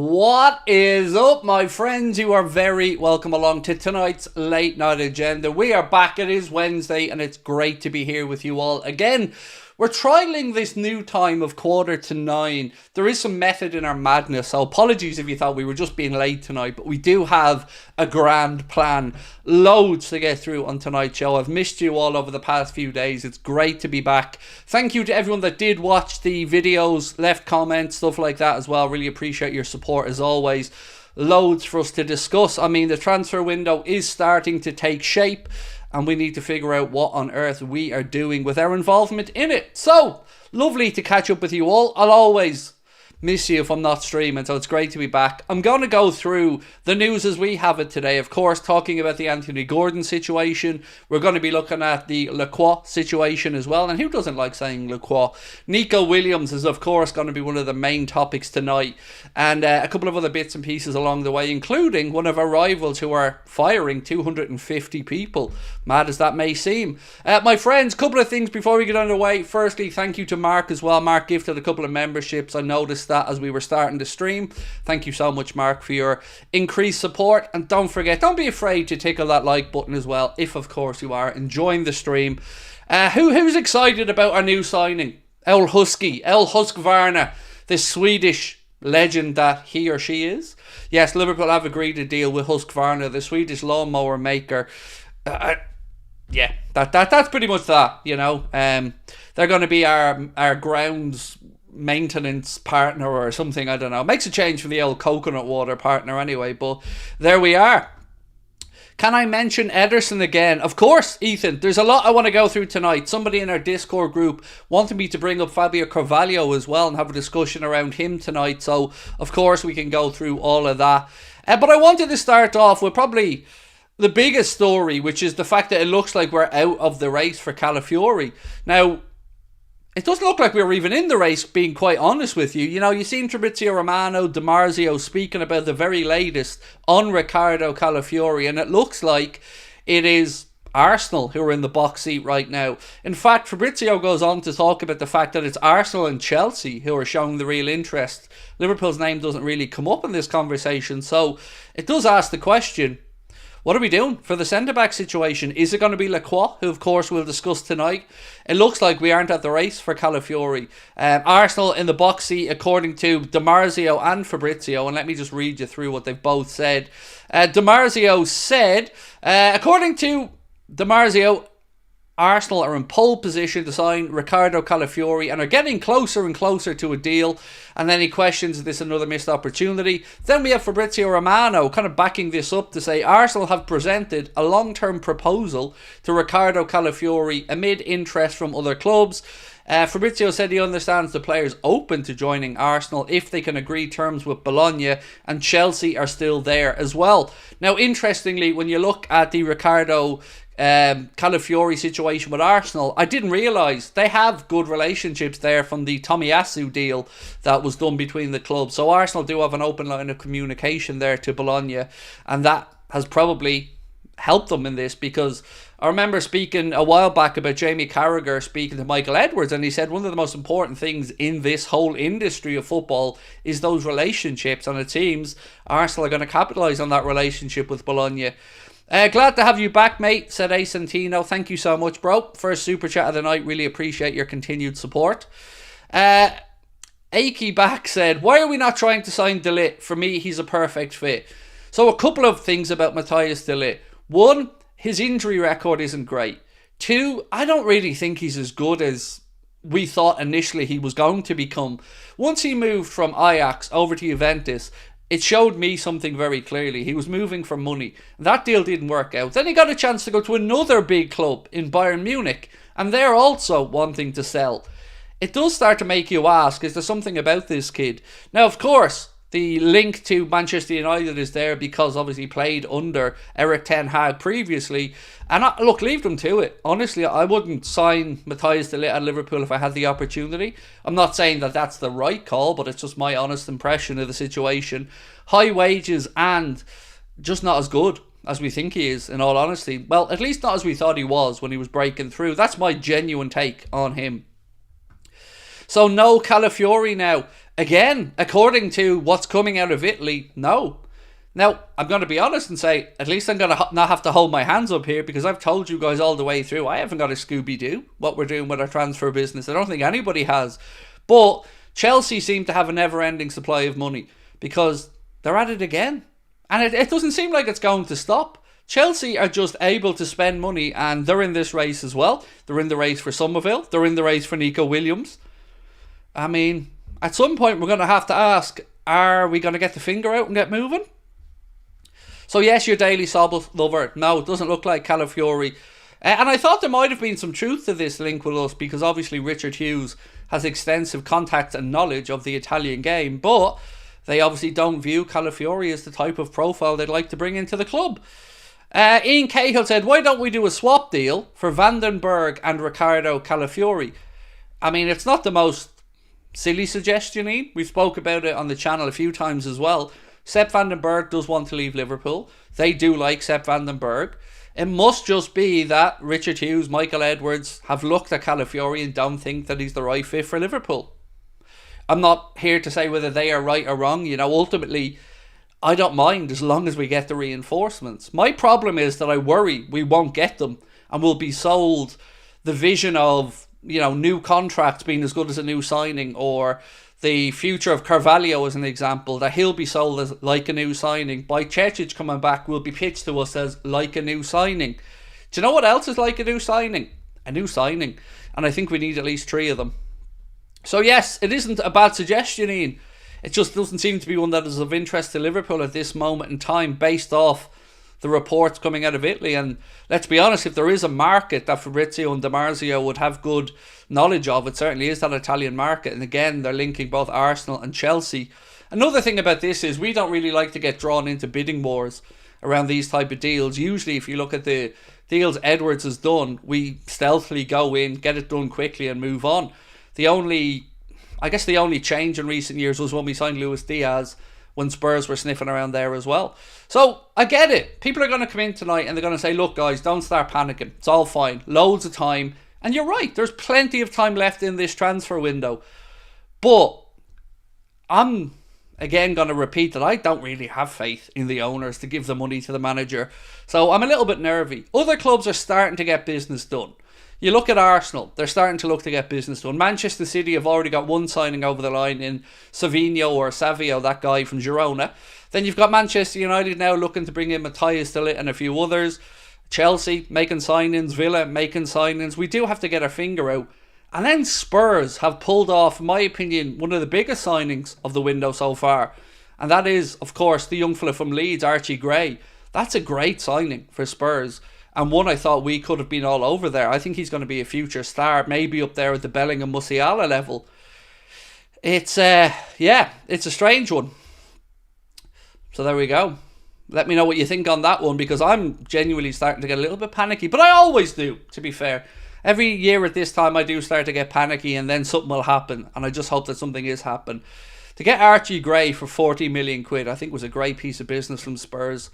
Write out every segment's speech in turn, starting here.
What is up, my friends? You are very welcome along to tonight's late night agenda. We are back. It is Wednesday and it's great to be here with you all again. We're trialing this new time of 8:45. There is some method in our madness, so apologies if you thought we were just being late tonight, but we do have a grand plan. Loads to get through on tonight's show. I've missed you all over the past few days. It's great to be back. Thank you to everyone that did watch the videos, left comments, stuff like that as well. Really appreciate your support as always. Loads for us to discuss. I mean, the transfer window is starting to take shape, and we need to figure out what on earth we are doing with our involvement in it. So, lovely to catch up with you all. I'll always miss you if I'm not streaming, so it's great to be back. I'm going to go through the news as we have it today. Of course, talking about the Anthony Gordon situation. We're going to be looking at the LACROIX situation as well. And who doesn't like saying LACROIX? Nico Williams is, of course, going to be one of the main topics tonight. And a couple of other bits and pieces along the way, including one of our rivals who are firing 250 people. Mad as that may seem. My friends, couple of things before we get underway. Firstly, thank you to Mark as well. Mark gifted a couple of memberships. I noticed that as we were starting to stream. Thank you so much, Mark, for your increased support. And don't forget, don't be afraid to tickle that like button as well, if of course you are enjoying the stream. Who's excited about our new signing? El Husqvarna, this Swedish legend that he or she is. Yes, Liverpool have agreed to deal with Husqvarna, the Swedish lawnmower maker. Yeah, that's pretty much that, you know. They're going to be our grounds maintenance partner or something, I don't know. Makes a change from the old coconut water partner anyway, but there we are. Can I mention Ederson again? Of course, Ethan. There's a lot I want to go through tonight. Somebody in our Discord group wanted me to bring up Fabio Carvalho as well and have a discussion around him tonight, so of course we can go through all of that. But I wanted to start off with probably the biggest story, which is the fact that it looks like we're out of the race for Calafiori. Now, it doesn't look like we were even in the race, being quite honest with you. You know, you've seen Fabrizio Romano, Di Marzio speaking about the very latest on Riccardo Calafiori, and it looks like it is Arsenal who are in the box seat right now. In fact, Fabrizio goes on to talk about the fact that it's Arsenal and Chelsea who are showing the real interest. Liverpool's name doesn't really come up in this conversation, so it does ask the question, what are we doing for the centre-back situation? Is it going to be LACROIX, who of course we'll discuss tonight? It looks like we aren't at the race for Calafiori. Arsenal in the box seat, according to Di Marzio and Fabrizio, and let me just read you through what they've both said. Di Marzio said, according to Di Marzio, Arsenal are in pole position to sign Riccardo Calafiori and are getting closer and closer to a deal. And then he questions if this is another missed opportunity. Then we have Fabrizio Romano kind of backing this up to say Arsenal have presented a long-term proposal to Riccardo Calafiori amid interest from other clubs. Fabrizio said he understands the players open to joining Arsenal if they can agree terms with Bologna, and Chelsea are still there as well. Now, interestingly, when you look at the Riccardo Calafiori situation with Arsenal, I didn't realise they have good relationships there from the Tomiyasu deal that was done between the clubs. So Arsenal do have an open line of communication there to Bologna, and that has probably helped them in this, because I remember speaking a while back about Jamie Carragher speaking to Michael Edwards, and he said one of the most important things in this whole industry of football is those relationships, and it seems Arsenal are going to capitalise on that relationship with Bologna. Glad to have you back, mate, said A. Santino. Thank you so much, bro. First super chat of the night. Really appreciate your continued support. Aki back said, why are we not trying to sign De Ligt? For me, he's a perfect fit. So a couple of things about Matthias De Ligt. One, his injury record isn't great. Two, I don't really think he's as good as we thought initially he was going to become. Once he moved from Ajax over to Juventus, it showed me something very clearly. He was moving for money. That deal didn't work out. Then he got a chance to go to another big club in Bayern Munich, and they're also wanting to sell. It does start to make you ask, is there something about this kid? Now, of course, the link to Manchester United is there because obviously he played under Erik ten Hag previously. And look, leave them to it. Honestly, I wouldn't sign Matthias De Ligt at Liverpool if I had the opportunity. I'm not saying that that's the right call, but it's just my honest impression of the situation. High wages and just not as good as we think he is, in all honesty. Well, at least not as we thought he was when he was breaking through. That's my genuine take on him. So no Calafiori now. again, according to what's coming out of Italy, no. Now, I'm going to be honest and say, at least I'm going to not have to hold my hands up here, because I've told you guys all the way through, I haven't got a Scooby-Doo what we're doing with our transfer business. I don't think anybody has. But Chelsea seem to have a never-ending supply of money, because they're at it again. And it doesn't seem like it's going to stop. Chelsea are just able to spend money, and they're in this race as well. They're in the race for Somerville. They're in the race for Nico Williams. I mean, at some point we're going to have to ask, are we going to get the finger out and get moving? So yes, your daily sob lover. No, it doesn't look like Calafiori. And I thought there might have been some truth to this link with us, because obviously Richard Hughes has extensive contacts and knowledge of the Italian game, but they obviously don't view Calafiori as the type of profile they'd like to bring into the club. Ian Cahill said, why don't we do a swap deal for Vandenberg and Riccardo Calafiori? I mean, it's not the most silly suggestion, Ian. We spoke about it on the channel a few times as well. Sepp Vandenberg does want to leave Liverpool. They do like Sepp Vandenberg. It must just be that Richard Hughes, Michael Edwards have looked at Calafiori and don't think that he's the right fit for Liverpool. I'm not here to say whether they are right or wrong. You know, ultimately, I don't mind as long as we get the reinforcements. My problem is that I worry we won't get them, and we'll be sold the vision of, you know, new contracts being as good as a new signing, or the future of Carvalho as an example, that he'll be sold as like a new signing. By Cecic coming back will be pitched to us as like a new signing. Do you know what else is like a new signing? A new signing. And I think we need at least 3 of them. So yes, it isn't a bad suggestion, Ian. It just doesn't seem to be one that is of interest to Liverpool at this moment in time, based off the reports coming out of Italy. And let's be honest, if there is a market that Fabrizio and Di Marzio would have good knowledge of, it certainly is that Italian market. And again, they're linking both Arsenal and Chelsea. Another thing about this is we don't really like to get drawn into bidding wars around these type of deals. Usually, if you look at the deals Edwards has done, we stealthily go in, get it done quickly and move on. The only change in recent years was when we signed Luis Diaz, when Spurs were sniffing around there as well. So I get it. People are going to come in tonight and they're going to say, look guys, don't start panicking. It's all fine. Loads of time. And you're right. There's plenty of time left in this transfer window. But I'm again going to repeat that I don't really have faith in the owners to give the money to the manager. So I'm a little bit nervy. Other clubs are starting to get business done. You look at Arsenal, they're starting to look to get business done. Manchester City have already got one signing over the line in Savio, that guy from Girona. Then you've got Manchester United now looking to bring in Matthias de Ligt and a few others. Chelsea making signings, Villa making signings. We do have to get our finger out. And then Spurs have pulled off, in my opinion, one of the biggest signings of the window so far. And that is, of course, the young fella from Leeds, Archie Gray. That's a great signing for Spurs. And one I thought we could have been all over there. I think he's going to be a future star, maybe up there at the Bellingham Musiala level. It's a strange one. So there we go. Let me know what you think on that one, because I'm genuinely starting to get a little bit panicky. But I always do, to be fair. Every year at this time I do start to get panicky, and then something will happen. And I just hope that something is happening. To get Archie Gray for 40 million quid, I think was a great piece of business from Spurs.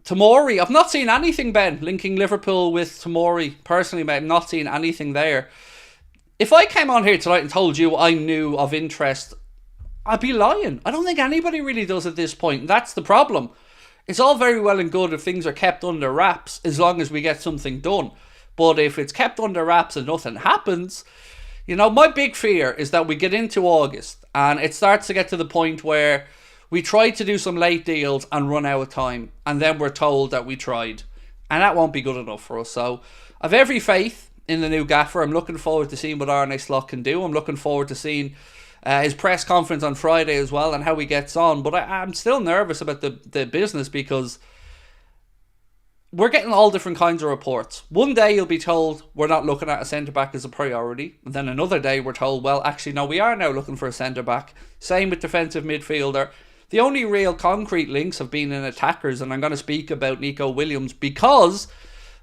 Tomori, I've not seen anything, Ben, linking Liverpool with Tomori. Personally, mate, I've not seen anything there. If I came on here tonight and told you I knew of interest, I'd be lying. I don't think anybody really does at this point. That's the problem. It's all very well and good if things are kept under wraps, as long as we get something done. But if it's kept under wraps and nothing happens, you know, my big fear is that we get into August and it starts to get to the point where we try to do some late deals and run out of time, and then we're told that we tried. And that won't be good enough for us. So I've every faith in the new gaffer. I'm looking forward to seeing what Arne Slot can do. I'm looking forward to seeing his press conference on Friday as well, and how he gets on. But I'm still nervous about the business, because we're getting all different kinds of reports. One day you'll be told we're not looking at a centre-back as a priority. And then another day we're told, well, actually, no, we are now looking for a centre-back. Same with defensive midfielder. The only real concrete links have been in attackers, and I'm going to speak about Nico Williams because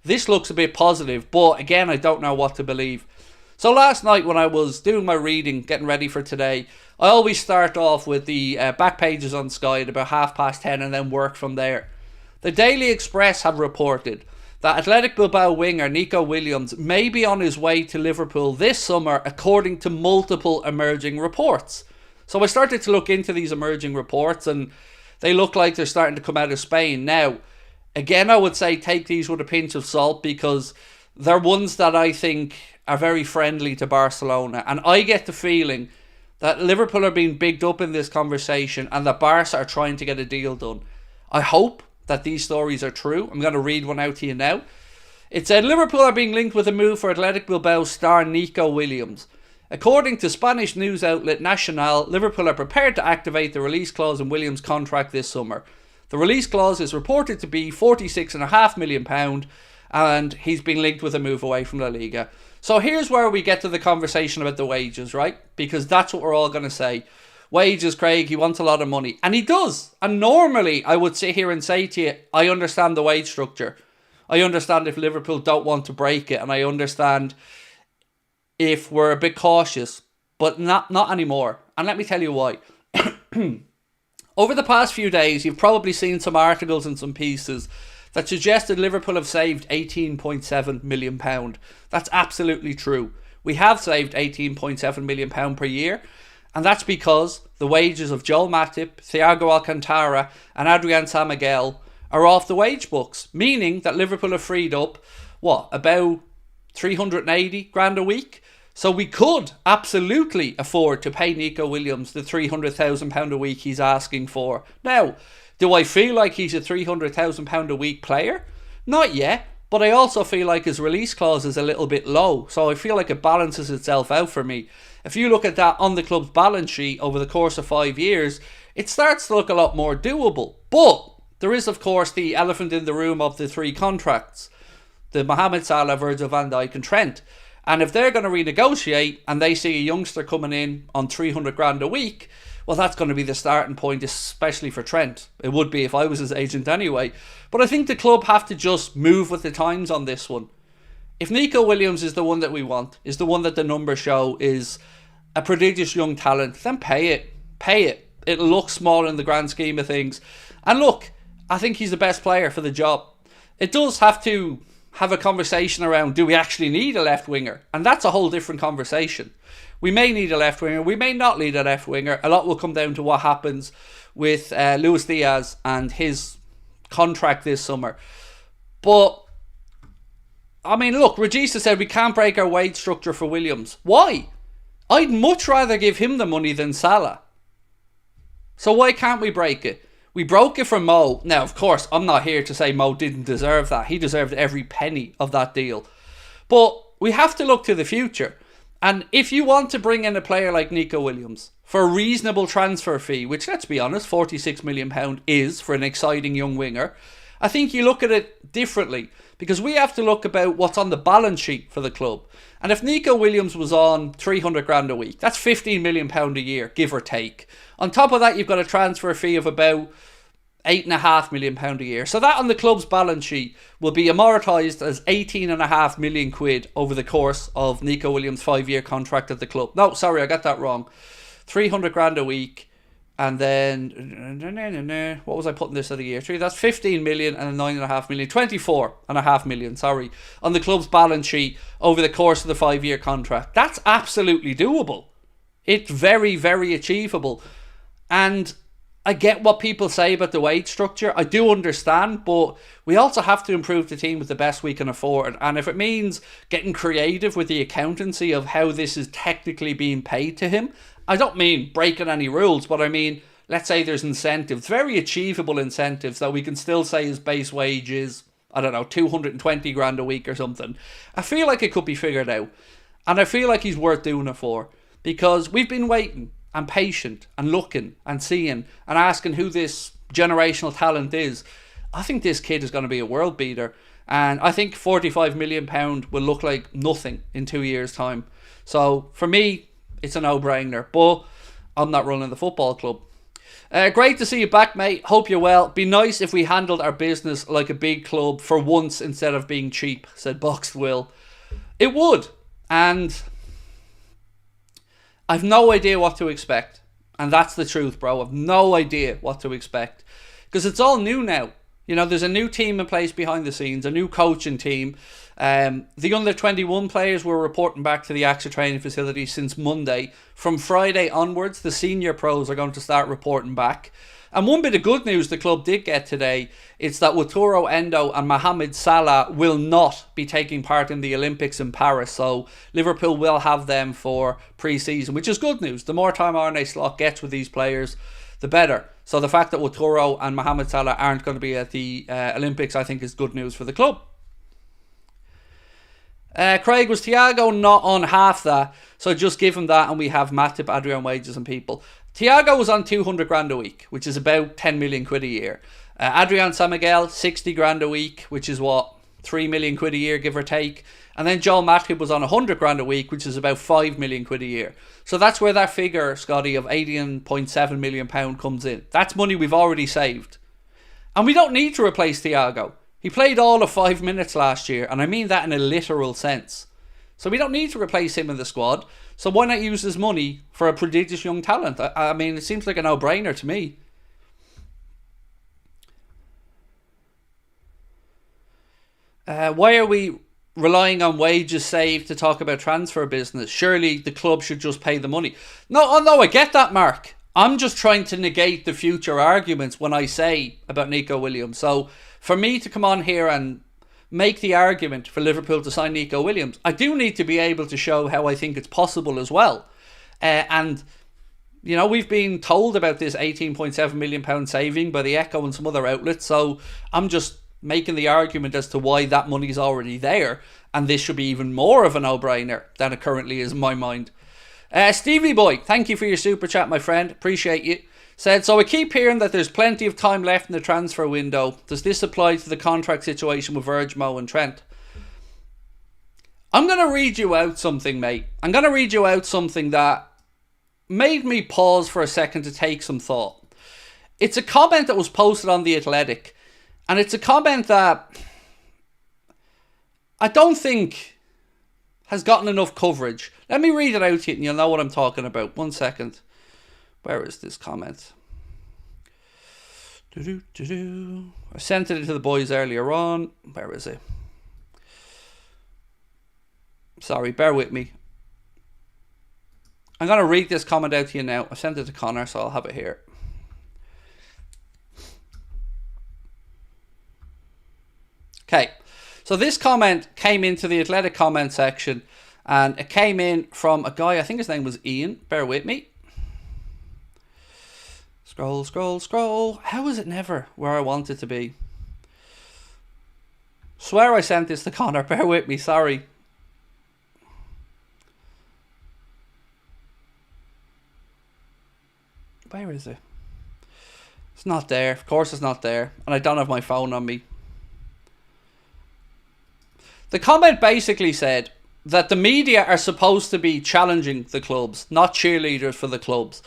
this looks a bit positive, but again, I don't know what to believe. So last night when I was doing my reading, getting ready for today, I always start off with the back pages on Sky at about 10:30 and then work from there. The Daily Express have reported that Athletic Bilbao winger Nico Williams may be on his way to Liverpool this summer, according to multiple emerging reports. So I started to look into these emerging reports, and they look like they're starting to come out of Spain. Now, again, I would say take these with a pinch of salt, because they're ones that I think are very friendly to Barcelona. And I get the feeling that Liverpool are being bigged up in this conversation and that Barca are trying to get a deal done. I hope that these stories are true. I'm going to read one out to you now. It said, Liverpool are being linked with a move for Athletic Bilbao star Nico Williams. According to Spanish news outlet Nacional, Liverpool are prepared to activate the release clause in Williams' contract this summer. The release clause is reported to be £46.5 million, and he's been linked with a move away from La Liga. So here's where we get to the conversation about the wages, right? Because that's what we're all going to say. Wages, Craig, he wants a lot of money. And he does. And normally I would sit here and say to you, I understand the wage structure. I understand if Liverpool don't want to break it. And I understand if we're a bit cautious. But not anymore. And let me tell you why. Over the past few days, you've probably seen some articles and some pieces that suggested Liverpool have saved £18.7 million. That's absolutely true. We have saved £18.7 million per year. And that's because the wages of Joel Matip, Thiago Alcantara and Adrian San Miguel are off the wage books. Meaning that Liverpool have freed up, about 380 grand a week? So we could absolutely afford to pay Nico Williams the £300,000 a week he's asking for. Now, do I feel like he's a £300,000 a week player? Not yet. But I also feel like his release clause is a little bit low. So I feel like it balances itself out for me. If you look at that on the club's balance sheet over the course of 5 years, it starts to look a lot more doable. But there is, of course, the elephant in the room of the three contracts. The Mohamed Salah, Virgil van Dijk and Trent. And if they're going to renegotiate and they see a youngster coming in on 300 grand a week, well, that's going to be the starting point, especially for Trent. It would be if I was his agent anyway. But I think the club have to just move with the times on this one. If Nico Williams is the one that we want, is the one that the numbers show is a prodigious young talent, then pay it. Pay it. It looks small in the grand scheme of things. And look, I think he's the best player for the job. It does have to have a conversation around, do we actually need a left winger? And that's a whole different conversation. We may need a left winger. We may not need a left winger. A lot will come down to what happens with Luis Diaz and his contract this summer. But, I mean, look, Regista said we can't break our wage structure for Williams. Why? I'd much rather give him the money than Salah. So why can't we break it? We broke it for Mo. Now, of course, I'm not here to say Mo didn't deserve that. He deserved every penny of that deal. But we have to look to the future. And if you want to bring in a player like Nico Williams for a reasonable transfer fee, which, let's be honest, £46 million is for an exciting young winger, I think you look at it differently, because we have to look about what's on the balance sheet for the club. And if Nico Williams was on 300 grand a week, that's £15 million a year, give or take. On top of that, you've got a transfer fee of about £8.5 million a year. So that on the club's balance sheet will be amortised as £18.5 million over the course of Nico Williams' 5-year contract at the club. No, sorry, I got that wrong. 300 grand a week. And then, what was I putting this at a year? That's 15 million and 9.5 million, 24.5 million, sorry, on the club's balance sheet over the course of the 5-year contract. That's absolutely doable. It's very, very achievable. And I get what people say about the wage structure. I do understand, but we also have to improve the team with the best we can afford. And if it means getting creative with the accountancy of how this is technically being paid to him, I don't mean breaking any rules, but I mean, let's say there's incentives, very achievable incentives that we can still say his base wage is, I don't know, 220 grand a week or something. I feel like it could be figured out. And I feel like he's worth doing it for, because we've been waiting and patient and looking and seeing and asking who this generational talent is. I think this kid is going to be a world beater. And I think £45 million will look like nothing in 2 years' time. So for me, it's a no-brainer, but I'm not running the football club. Great to see you back, mate. Hope you're well. Be nice if we handled our business like a big club for once instead of being cheap, said Boxed Will. It would, and I've no idea what to expect. And that's the truth, bro. I've no idea what to expect, because it's all new now. You know, there's a new team in place behind the scenes, a new coaching team. The under 21 players were reporting back to the AXA training facility since Monday. From Friday onwards, the senior pros are going to start reporting back. And one bit of good news the club did get today is that Wataru Endo and Mohamed Salah will not be taking part in the Olympics in Paris. So Liverpool will have them for pre-season, which is good news. The more time Arne Slot gets with these players, the better. So the fact that Wataru and Mohamed Salah aren't going to be at the Olympics, I think, is good news for the club. Craig, was Thiago not on half that? So just give him that and we have Matip, Adrian wages and people. Thiago was on 200 grand a week, which is about 10 million quid a year. Adrian San Miguel, 60 grand a week, which is what, 3 million quid a year, give or take. And then Joel Matip was on 100 grand a week, which is about 5 million quid a year. So that's where that figure, Scotty, of £18.7 million comes in. That's money we've already saved. And we don't need to replace Thiago. He played all of 5 minutes last year, and I mean that in a literal sense. So we don't need to replace him in the squad. So why not use this money for a prodigious young talent? I mean, it seems like a no-brainer to me. Why are we relying on wages saved to talk about transfer business? Surely the club should just pay the money. No, I get that, Mark. I'm just trying to negate the future arguments when I say about Nico Williams. So for me to come on here and make the argument for Liverpool to sign Nico Williams, I do need to be able to show how I think it's possible as well. And, you know, we've been told about this £18.7 million saving by the Echo and some other outlets. So I'm just making the argument as to why that money's already there. And this should be even more of a no-brainer than it currently is in my mind. Stevie Boy, thank you for your super chat, my friend. Appreciate you. Said, so I keep hearing that there's plenty of time left in the transfer window. Does this apply to the contract situation with Virg, Mo and Trent? I'm going to read you out something, mate. I'm going to read you out something that made me pause for a second to take some thought. It's a comment that was posted on The Athletic. And it's a comment that I don't think has gotten enough coverage. Let me read it out to you and you'll know what I'm talking about. 1 second. Where is this comment? I sent it to the boys earlier on. Where is it? Sorry, bear with me. I'm going to read this comment out to you now. I sent it to Connor, so I'll have it here. Okay, so this comment came into the Athletic comment section and it came in from a guy, I think his name was Ian. Bear with me. Scroll. How is it never where I want it to be? Swear I sent this to Connor. Bear with me, sorry. Where is it? It's not there. Of course it's not there. And I don't have my phone on me. The comment basically said that the media are supposed to be challenging the clubs, not cheerleaders for the clubs.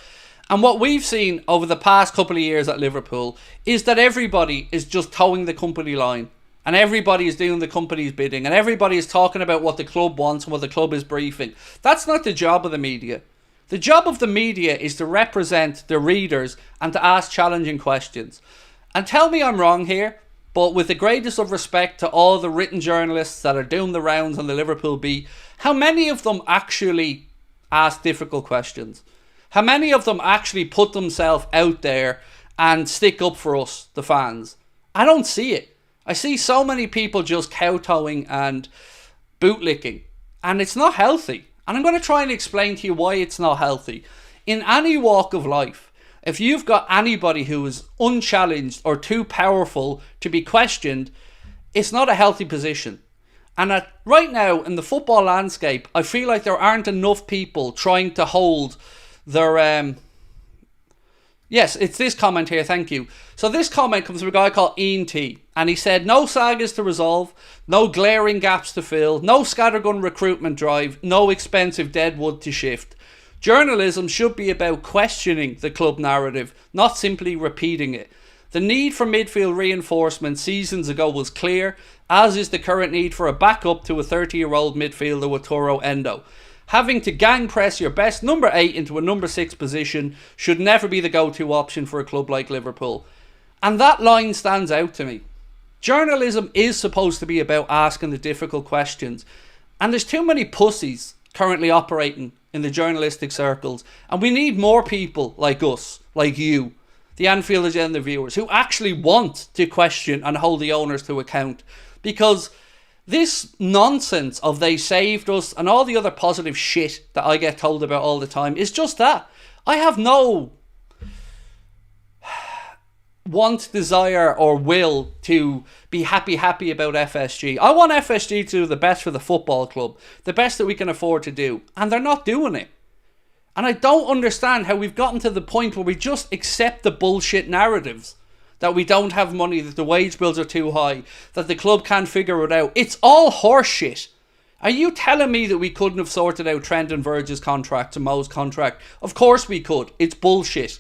And what we've seen over the past couple of years at Liverpool is that everybody is just towing the company line. And everybody is doing the company's bidding. And everybody is talking about what the club wants and what the club is briefing. That's not the job of the media. The job of the media is to represent the readers and to ask challenging questions. And tell me I'm wrong here, but with the greatest of respect to all the written journalists that are doing the rounds on the Liverpool beat, how many of them actually ask difficult questions? How many of them actually put themselves out there and stick up for us, the fans? I don't see it. I see so many people just kowtowing and bootlicking. And it's not healthy. And I'm going to try and explain to you why it's not healthy. In any walk of life, if you've got anybody who is unchallenged or too powerful to be questioned, it's not a healthy position. And right now, in the football landscape, I feel like there aren't enough people trying to hold their yes, it's this comment here, thank you. So this comment comes from a guy called Ian T, and he said, no sagas to resolve, no glaring gaps to fill, no scattergun recruitment drive, no expensive deadwood to shift. Journalism should be about questioning the club narrative, not simply repeating it. The need for midfield reinforcement seasons ago was clear, as is the current need for a backup to a 30-year-old midfielder with Toro Endo. Having to gang press your best number 8 into a number 6 position should never be the go-to option for a club like Liverpool. And that line stands out to me. Journalism is supposed to be about asking the difficult questions. And there's too many pussies currently operating in the journalistic circles. And we need more people like us, like you, the Anfield Agenda viewers, who actually want to question and hold the owners to account. Because this nonsense of they saved us and all the other positive shit that I get told about all the time is just that. I have no want, desire or will to be happy about FSG. I want FSG to do the best for the football club, the best that we can afford to do, and they're not doing it. And I don't understand how we've gotten to the point where we just accept the bullshit narratives that we don't have money, that the wage bills are too high, that the club can't figure it out. It's all horseshit. Are you telling me that we couldn't have sorted out Trent and Verge's contract and Mo's contract? Of course we could. It's bullshit.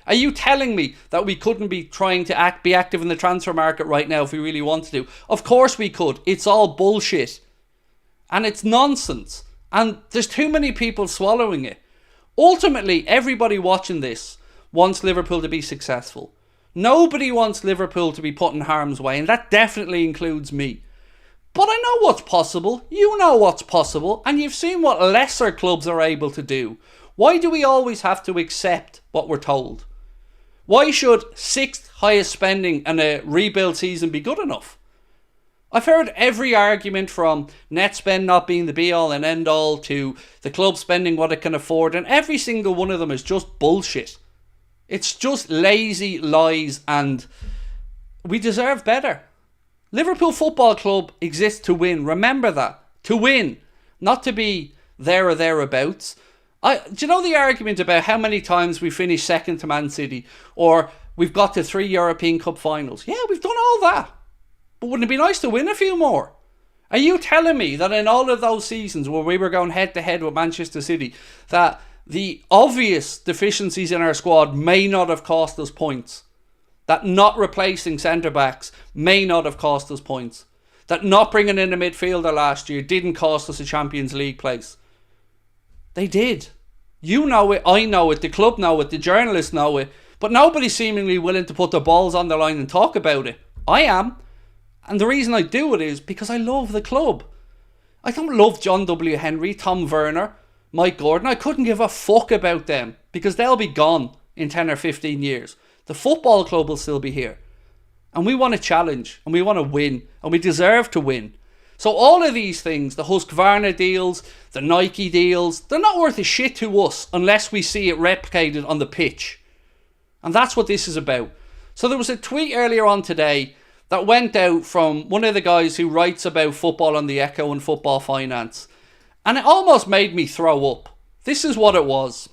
Are you telling me that we couldn't be trying to be active in the transfer market right now if we really wanted to? Of course we could. It's all bullshit. And it's nonsense. And there's too many people swallowing it. Ultimately, everybody watching this wants Liverpool to be successful. Nobody wants Liverpool to be put in harm's way, and that definitely includes me. But I know what's possible. You know what's possible. And you've seen what lesser clubs are able to do. Why do we always have to accept what we're told? Why should 6th highest spending in a rebuild season be good enough? I've heard every argument from net spend not being the be all and end all to the club spending what it can afford, and every single one of them is just bullshit. It's just lazy lies, and we deserve better. Liverpool Football Club exists to win. Remember that. To win. Not to be there or thereabouts. Do you know the argument about how many times we finished second to Man City, or we've got to 3 European Cup finals? Yeah, we've done all that. But wouldn't it be nice to win a few more? Are you telling me that in all of those seasons where we were going head to head with Manchester City, that the obvious deficiencies in our squad may not have cost us points? That not replacing centre-backs may not have cost us points? That not bringing in a midfielder last year didn't cost us a Champions League place? They did. You know it, I know it, the club know it, the journalists know it, but nobody's seemingly willing to put their balls on the line and talk about it. I am. And the reason I do it is because I love the club. I don't love John W. Henry, Tom Werner, Mike Gordon. I couldn't give a fuck about them because they'll be gone in 10 or 15 years. The football club will still be here. And we want to challenge, and we want to win, and we deserve to win. So all of these things, the Husqvarna deals, the Nike deals, they're not worth a shit to us unless we see it replicated on the pitch. And that's what this is about. So there was a tweet earlier on today that went out from one of the guys who writes about football on the Echo and football finance. And it almost made me throw up. This is what it was.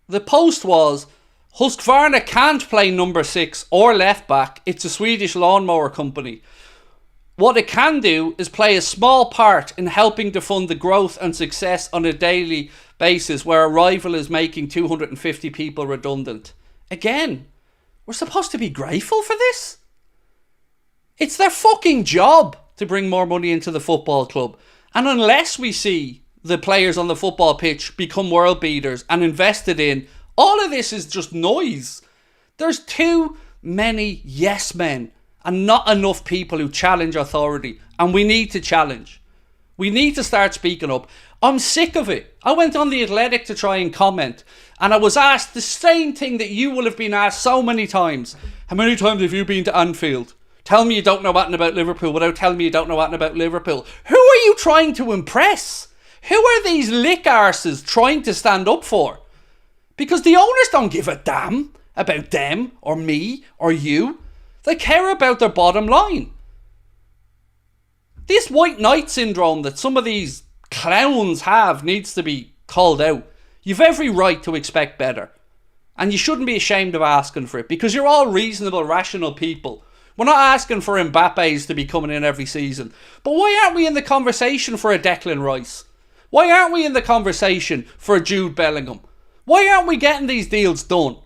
The post was, Husqvarna can't play number 6 or left back. It's a Swedish lawnmower company. What it can do is play a small part in helping to fund the growth and success on a daily basis where a rival is making 250 people redundant. Again, we're supposed to be grateful for this? It's their fucking job to bring more money into the football club. And unless we see the players on the football pitch become world beaters and invested in, all of this is just noise. There's too many yes men and not enough people who challenge authority. And we need to challenge. We need to start speaking up. I'm sick of it. I went on The Athletic to try and comment, and I was asked the same thing that you will have been asked so many times. How many times have you been to Anfield? Tell me you don't know anything about Liverpool without telling me you don't know anything about Liverpool. Who are you trying to impress? Who are these lick arses trying to stand up for? Because the owners don't give a damn about them or me or you. They care about their bottom line. This white knight syndrome that some of these clowns have needs to be called out. You've every right to expect better. And you shouldn't be ashamed of asking for it because you're all reasonable, rational people. We're not asking for Mbappe's to be coming in every season. But why aren't we in the conversation for a Declan Rice? Why aren't we in the conversation for a Jude Bellingham? Why aren't we getting these deals done?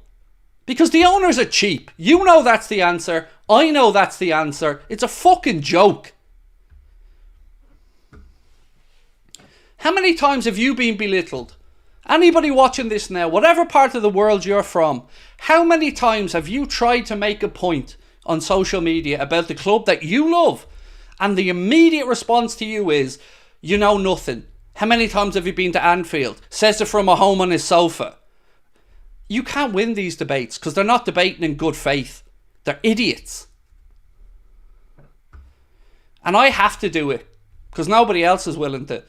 Because the owners are cheap. You know that's the answer. I know that's the answer. It's a fucking joke. How many times have you been belittled? Anybody watching this now, whatever part of the world you're from, how many times have you tried to make a point on social media about the club that you love, and the immediate response to you is, you know nothing. How many times have you been to Anfield? Says it from a home on his sofa. You can't win these debates because they're not debating in good faith. They're idiots. And I have to do it because nobody else is willing to.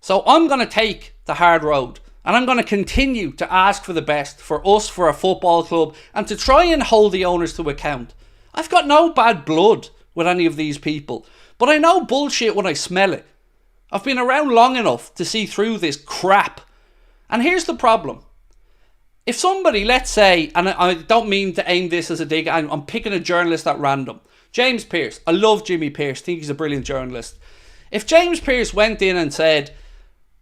So I'm going to take the hard road, and I'm going to continue to ask for the best for us, for our football club, and to try and hold the owners to account. I've got no bad blood with any of these people, but I know bullshit when I smell it. I've been around long enough to see through this crap. And here's the problem. If somebody, let's say, and I don't mean to aim this as a dig, I'm picking a journalist at random. James Pearce. I love Jimmy Pearce. I think he's a brilliant journalist. If James Pearce went in and said,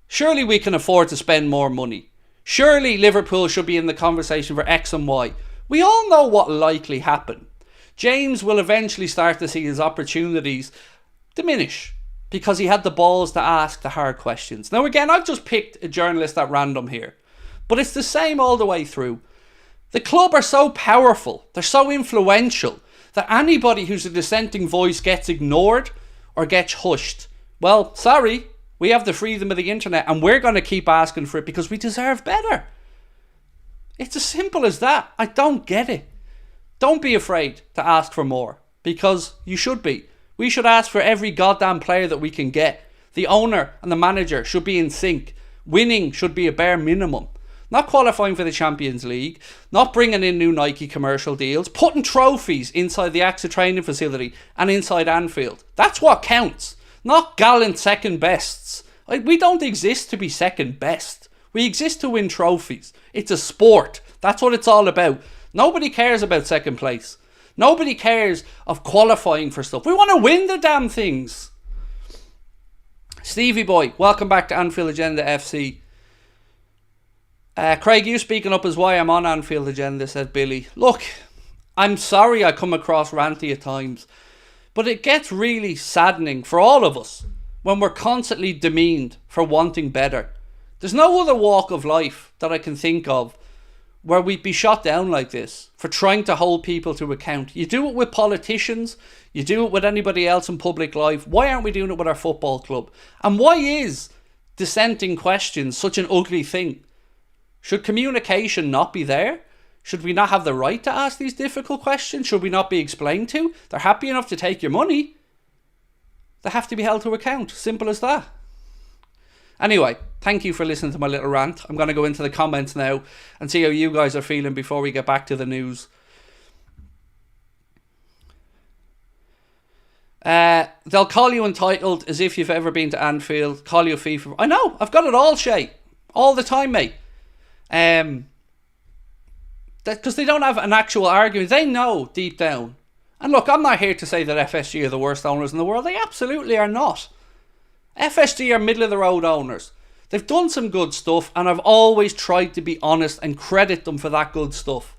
surely we can afford to spend more money. Surely Liverpool should be in the conversation for X and Y. We all know what will likely happen. James will eventually start to see his opportunities diminish because he had the balls to ask the hard questions. Now again, I've just picked a journalist at random here, but it's the same all the way through. The club are so powerful, they're so influential, that anybody who's a dissenting voice gets ignored or gets hushed. Well, sorry, we have the freedom of the internet and we're going to keep asking for it because we deserve better. It's as simple as that. I don't get it. Don't be afraid to ask for more because you should be. We should ask for every goddamn player that we can get. The owner and the manager should be in sync. Winning should be a bare minimum. Not qualifying for the Champions League, not bringing in new Nike commercial deals, putting trophies inside the AXA training facility and inside Anfield. That's what counts, not gallant second bests. We don't exist to be second best. We exist to win trophies. It's a sport. That's what it's all about. Nobody cares about second place. Nobody cares of qualifying for stuff. We want to win the damn things. Stevie boy, welcome back to Anfield Agenda FC. Craig, you speaking up is why I'm on Anfield Agenda, said Billy. Look, I'm sorry I come across ranty at times, but it gets really saddening for all of us when we're constantly demeaned for wanting better. There's no other walk of life that I can think of where we'd be shot down like this for trying to hold people to account. You do it with politicians, you do it with anybody else in public life. Why aren't we doing it with our football club? And why is dissenting questions such an ugly thing? Should communication not be there? Should we not have the right to ask these difficult questions? Should we not be explained to? They're happy enough to take your money. They have to be held to account. Simple as that. Anyway, thank you for listening to my little rant. I'm going to go into the comments now and see how you guys are feeling before we get back to the news. They'll call you entitled as if you've ever been to Anfield. Call you FIFA. I know, I've got it all, Shay. All the time, mate. Because they don't have an actual argument. They know deep down. And look, I'm not here to say that FSG are the worst owners in the world. They absolutely are not. FSG are middle of the road owners. They've done some good stuff and I've always tried to be honest and credit them for that good stuff.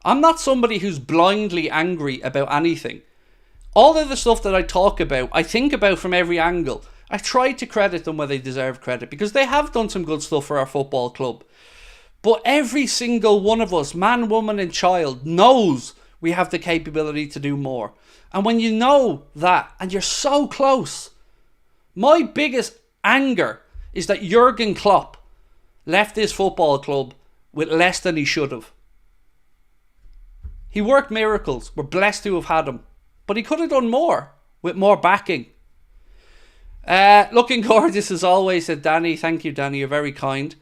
I'm not somebody who's blindly angry about anything. All of the stuff that I talk about, I think about from every angle. I try to credit them where they deserve credit because they have done some good stuff for our football club. But every single one of us, man, woman and child, knows we have the capability to do more. And when you know that and you're so close, my biggest anger is that Jurgen Klopp left this football club with less than he should have. He worked miracles. We're blessed to have had him. But he could have done more with more backing. Looking gorgeous as always, said Danny. Thank you, Danny. You're very kind.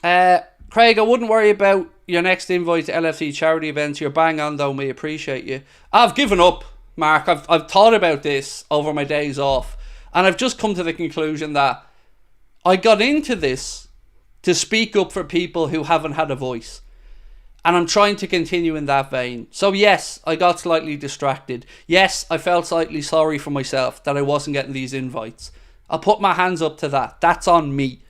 Craig, I wouldn't worry about your next invite to LFC charity events. You're bang on though. We appreciate you. I've given up, Mark. I've thought about this over my days off. And I've just come to the conclusion that I got into this to speak up for people who haven't had a voice. And I'm trying to continue in that vein. So yes, I got slightly distracted. Yes, I felt slightly sorry for myself that I wasn't getting these invites. I'll put my hands up to that. That's on me.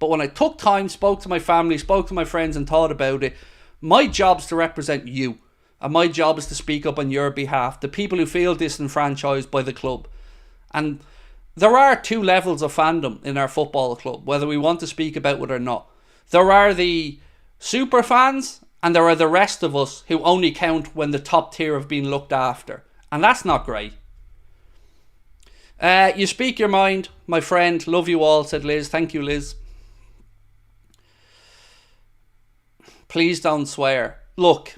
But when I took time, spoke to my family, spoke to my friends and thought about it, my job's to represent you. And my job is to speak up on your behalf. The people who feel disenfranchised by the club. And there are two levels of fandom in our football club, whether we want to speak about it or not. There are the super fans And there are the rest of us who only count when the top tier have been looked after. And that's not great. You speak your mind, my friend. Love you all, said Liz. Thank you, Liz. Please don't swear. Look,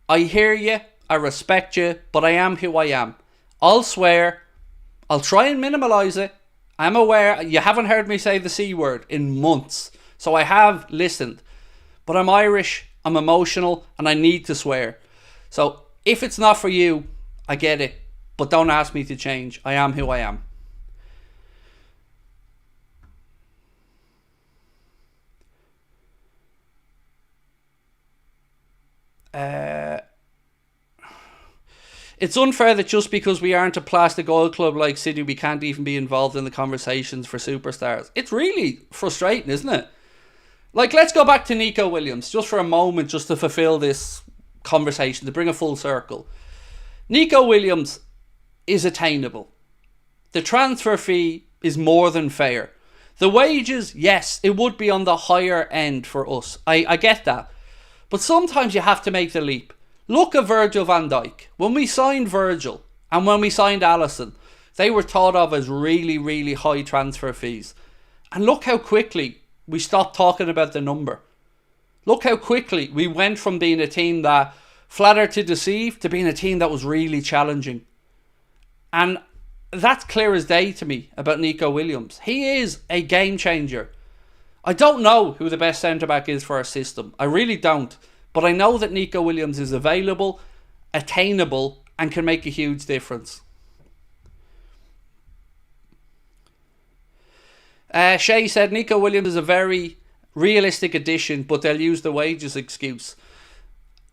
I hear you. I respect you. But I am who I am. I'll swear. I'll try and minimalise it. I'm aware. You haven't heard me say the C word in months. So I have listened. But I'm Irish. I'm emotional. And I need to swear. So if it's not for you, I get it. But don't ask me to change. I am who I am. It's unfair that just because we aren't a plastic oil club like City, we can't even be involved in the conversations for superstars. It's really frustrating, isn't it? Like, let's go back to Nico Williams just for a moment, just to fulfill this conversation, to bring a full circle. Nico Williams is attainable. The transfer fee is more than fair. The wages, yes, it would be on the higher end for us. I get that. But sometimes you have to make the leap. Look at Virgil van Dijk. When we signed Virgil and when we signed Alisson, they were thought of as really, really high transfer fees. And look how quickly we stopped talking about the number. Look how quickly we went from being a team that flattered to deceive to being a team that was really challenging. And that's clear as day to me about Nico Williams. He is a game changer. I don't know who the best centre-back is for our system. I really don't. But I know that Nico Williams is available, attainable, and can make a huge difference. Shay said Nico Williams is a very realistic addition, but they'll use the wages excuse.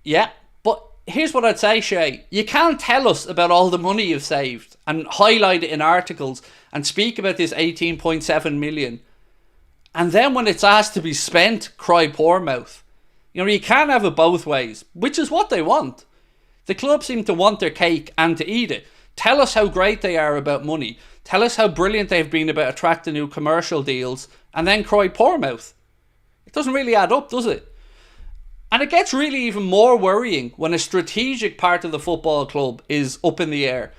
Yeah, but here's what I'd say, Shay. You can't tell us about all the money you've saved and highlight it in articles and speak about this 18.7 million. And then when it's asked to be spent, cry poor mouth. You know, you can't have it both ways, which is what they want. The club seem to want their cake and to eat it. Tell us how great they are about money. Tell us how brilliant they've been about attracting new commercial deals, and then cry poor mouth. It doesn't really add up, does it? And it gets really even more worrying when a strategic part of the football club is up in the air.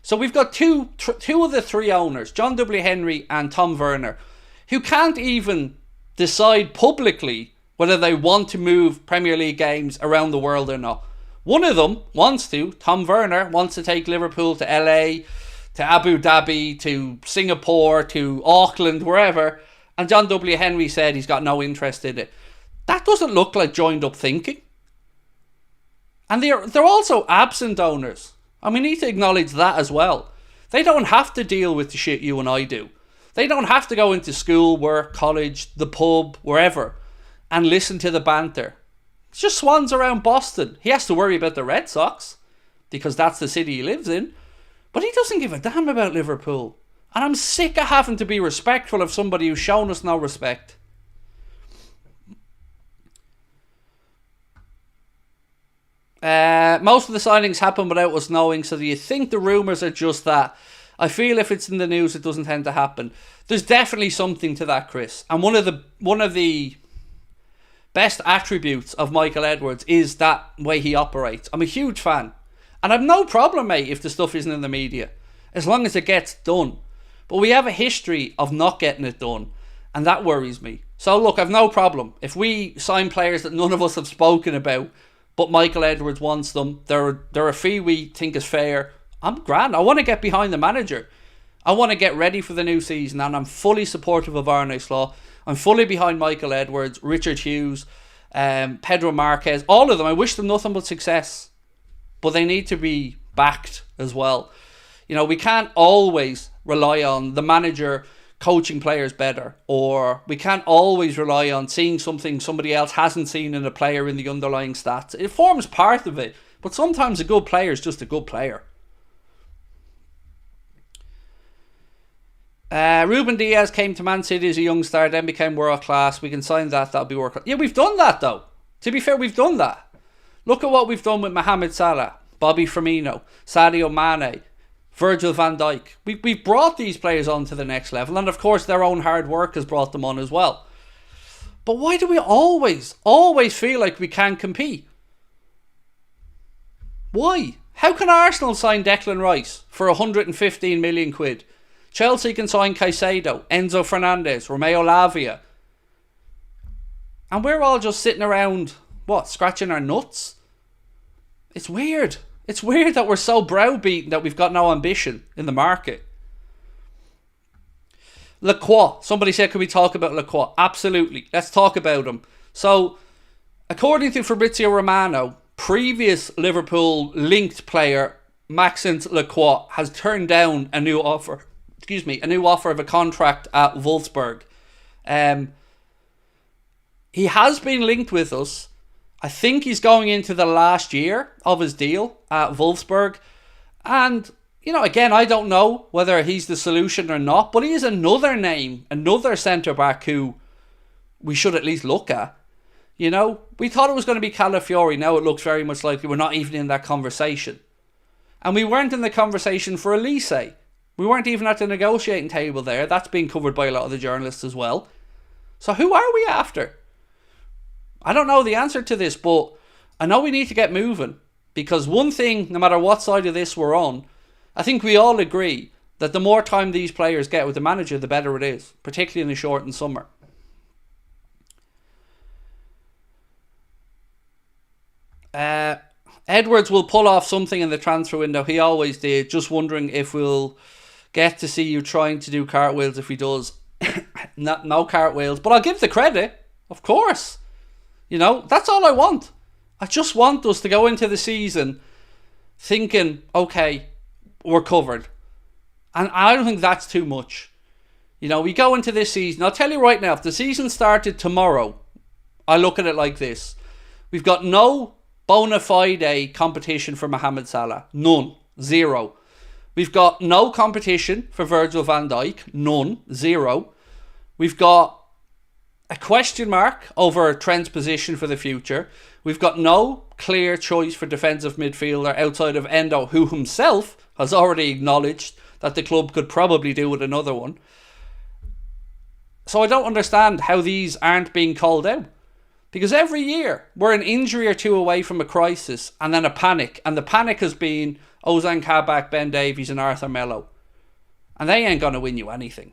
So we've got two of the three owners, John W. Henry and Tom Werner, who can't even decide publicly whether they want to move Premier League games around the world or not. One of them wants to. Tom Werner wants to take Liverpool to LA, to Abu Dhabi, to Singapore, to Auckland, wherever. And John W. Henry said he's got no interest in it. That doesn't look like joined up thinking. And they're also absent owners. And we need to acknowledge that as well. They don't have to deal with the shit you and I do. They don't have to go into school, work, college, the pub, wherever, and listen to the banter. It's just swans around Boston. He has to worry about the Red Sox because that's the city he lives in. But he doesn't give a damn about Liverpool. And I'm sick of having to be respectful of somebody who's shown us no respect. Most of the signings happen without us knowing, so do you think the rumours are just that? I feel if it's in the news, it doesn't tend to happen. There's definitely something to that, Chris. And one of the best attributes of Michael Edwards is that way he operates. I'm a huge fan. And I've no problem, mate, if the stuff isn't in the media, as long as it gets done. But we have a history of not getting it done, and that worries me. So look, I've no problem. If we sign players that none of us have spoken about, but Michael Edwards wants them, they're a fee we think is fair, I'm grand. I want to get behind the manager. I want to get ready for the new season, and I'm fully supportive of Arne Slot. I'm fully behind Michael Edwards, Richard Hughes, Pedro Marquez, all of them. I wish them nothing but success. But they need to be backed as well. You know, we can't always rely on the manager coaching players better, or we can't always rely on seeing something somebody else hasn't seen in a player in the underlying stats. It forms part of it, but sometimes a good player is just a good player. Ruben Diaz came to Man City as a young star, then became world class. We can sign that. That'll be world class. Yeah, we've done that though. To be fair, we've done that. Look at what we've done with Mohamed Salah, Bobby Firmino, Sadio Mane, Virgil van Dijk. We've brought these players on to the next level, and of course their own hard work has brought them on as well. But why do we always feel like we can't compete? Why? How can Arsenal sign Declan Rice for 115 million quid? Chelsea can sign Caicedo, Enzo Fernandez, Romeo Lavia. And we're all just sitting around, scratching our nuts? It's weird. It's weird that we're so browbeaten that we've got no ambition in the market. LACROIX. Somebody said, can we talk about LACROIX? Absolutely. Let's talk about him. So, according to Fabrizio Romano, previous Liverpool linked player Maxence LACROIX has turned down a new offer of a contract at Wolfsburg. He has been linked with us. I think he's going into the last year of his deal at Wolfsburg. And, again, I don't know whether he's the solution or not, but he is another name, another centre-back who we should at least look at. We thought it was going to be Calafiori. Now it looks very much like we're not even in that conversation. And we weren't in the conversation for Elise. We weren't even at the negotiating table there. That's been covered by a lot of the journalists as well. So who are we after? I don't know the answer to this, but I know we need to get moving. Because one thing, no matter what side of this we're on, I think we all agree that the more time these players get with the manager, the better it is. Particularly in the shortened summer. Edwards will pull off something in the transfer window. He always did. Just wondering if we'll get to see you trying to do cartwheels if he does. No cartwheels. But I'll give the credit. Of course. That's all I want. I just want us to go into the season thinking, okay, we're covered. And I don't think that's too much. We go into this season. I'll tell you right now, if the season started tomorrow, I look at it like this. We've got no bona fide competition for Mohamed Salah. None. Zero. We've got no competition for Virgil van Dijk. None. Zero. We've got a question mark over Trent's position for the future. We've got no clear choice for defensive midfielder outside of Endo, who himself has already acknowledged that the club could probably do with another one. So I don't understand how these aren't being called out. Because every year, we're an injury or two away from a crisis and then a panic. And the panic has been Ozan Kabak, Ben Davies and Arthur Melo. And they ain't going to win you anything.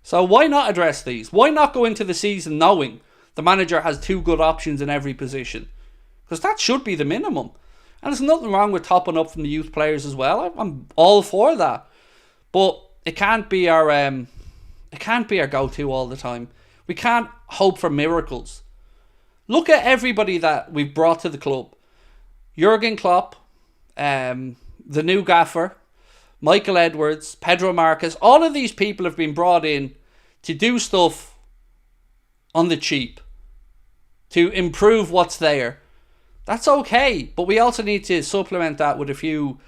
So why not address these? Why not go into the season knowing the manager has two good options in every position? Because that should be the minimum. And there's nothing wrong with topping up from the youth players as well. I'm all for that. But it can't be our go-to all the time. We can't hope for miracles. Look at everybody that we've brought to the club. Jurgen Klopp, the new gaffer, Michael Edwards, Pedro Marquez. All of these people have been brought in to do stuff on the cheap, to improve what's there. That's okay, but we also need to supplement that with a few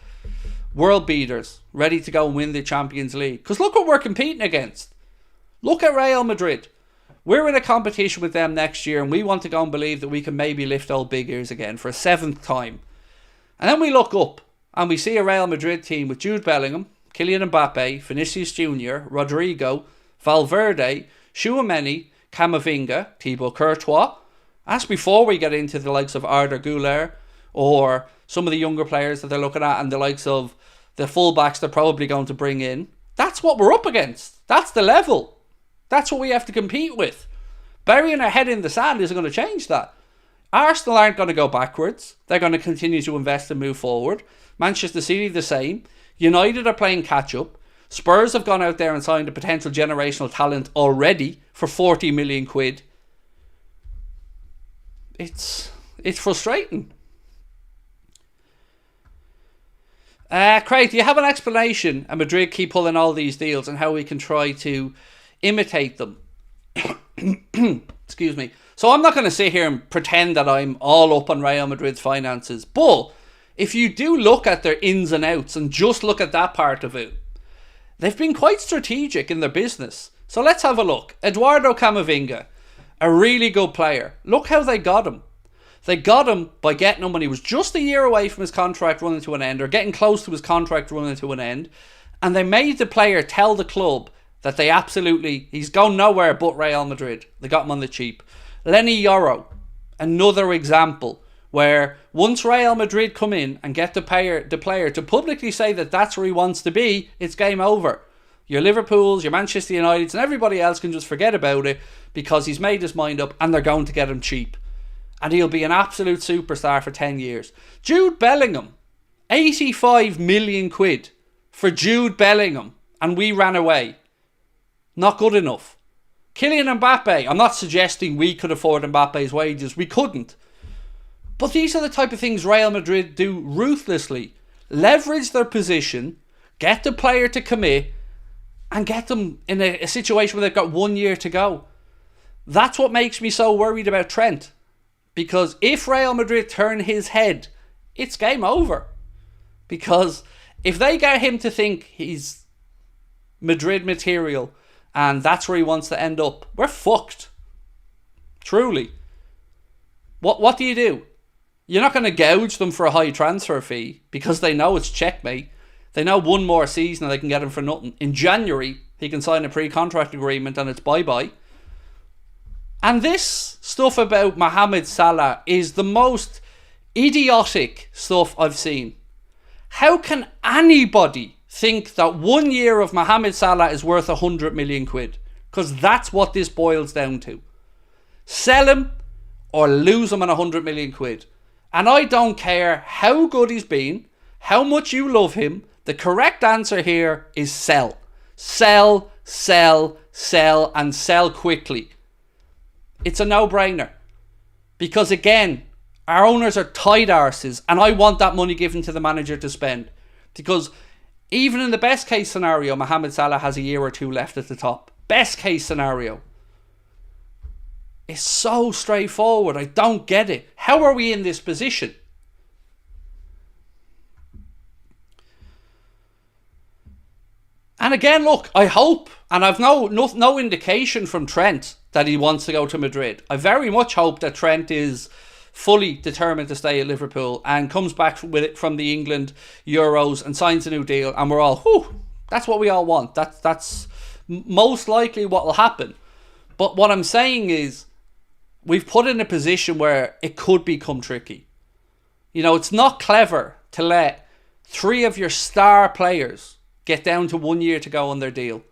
world beaters ready to go and win the Champions League. Because look what we're competing against. Look at Real Madrid. We're in a competition with them next year and we want to go and believe that we can maybe lift old big ears again for a seventh time. And then we look up and we see a Real Madrid team with Jude Bellingham, Kylian Mbappe, Vinicius Jr., Rodrigo, Valverde, Tchouaméni, Camavinga, Thibaut Courtois. That's before we get into the likes of Arda Güler or some of the younger players that they're looking at and the likes of the fullbacks they're probably going to bring in. That's what we're up against. That's the level. That's what we have to compete with. Burying our head in the sand isn't going to change that. Arsenal aren't going to go backwards. They're going to continue to invest and move forward. Manchester City the same. United are playing catch up. Spurs have gone out there and signed a potential generational talent already for 40 million quid. It's frustrating. Craig, do you have an explanation? And Madrid keep pulling all these deals and how we can try to imitate them. Excuse me. So I'm not going to sit here and pretend that I'm all up on Real Madrid's finances. But if you do look at their ins and outs and just look at that part of it, they've been quite strategic in their business. So let's have a look. Eduardo Camavinga, a really good player. Look how they got him. They got him by getting him when he was just a year away from his contract running to an end, or getting close to his contract running to an end. And they made the player tell the club that he's gone nowhere but Real Madrid. They got him on the cheap. Lenny Yoro, another example where once Real Madrid come in and get the player to publicly say that that's where he wants to be, it's game over. Your Liverpools, your Manchester Uniteds and everybody else can just forget about it because he's made his mind up and they're going to get him cheap. And he'll be an absolute superstar for 10 years. Jude Bellingham, 85 million quid for Jude Bellingham, and we ran away. Not good enough. Kylian Mbappe, I'm not suggesting we could afford Mbappe's wages. We couldn't. But these are the type of things Real Madrid do ruthlessly. Leverage their position, get the player to commit, and get them in a situation where they've got 1 year to go. That's what makes me so worried about Trent. Because if Real Madrid turn his head, it's game over. Because if they get him to think he's Madrid material and that's where he wants to end up, we're fucked. Truly. What do you do? You're not going to gouge them for a high transfer fee because they know it's checkmate. They know one more season and they can get him for nothing. In January, he can sign a pre-contract agreement and it's bye-bye. And this stuff about Mohamed Salah is the most idiotic stuff I've seen. How can anybody think that 1 year of Mohamed Salah is worth 100 million quid? Because that's what this boils down to. Sell him or lose him on 100 million quid. And I don't care how good he's been, how much you love him. The correct answer here is sell. Sell, sell, sell, and sell quickly. It's a no-brainer. Because again, our owners are tight arses and I want that money given to the manager to spend. Because even in the best case scenario, Mohamed Salah has a year or two left at the top. Best case scenario. It's so straightforward. I don't get it. How are we in this position? And again, look, I hope, and I've no indication from Trent that he wants to go to Madrid. I very much hope that Trent is fully determined to stay at Liverpool and comes back with it from the England Euros and signs a new deal, and we're all, whew, that's what we all want. That's most likely what will happen. But what I'm saying is, we've put in a position where it could become tricky. You know, it's not clever to let 3 of your star players get down to 1 year to go on their deal.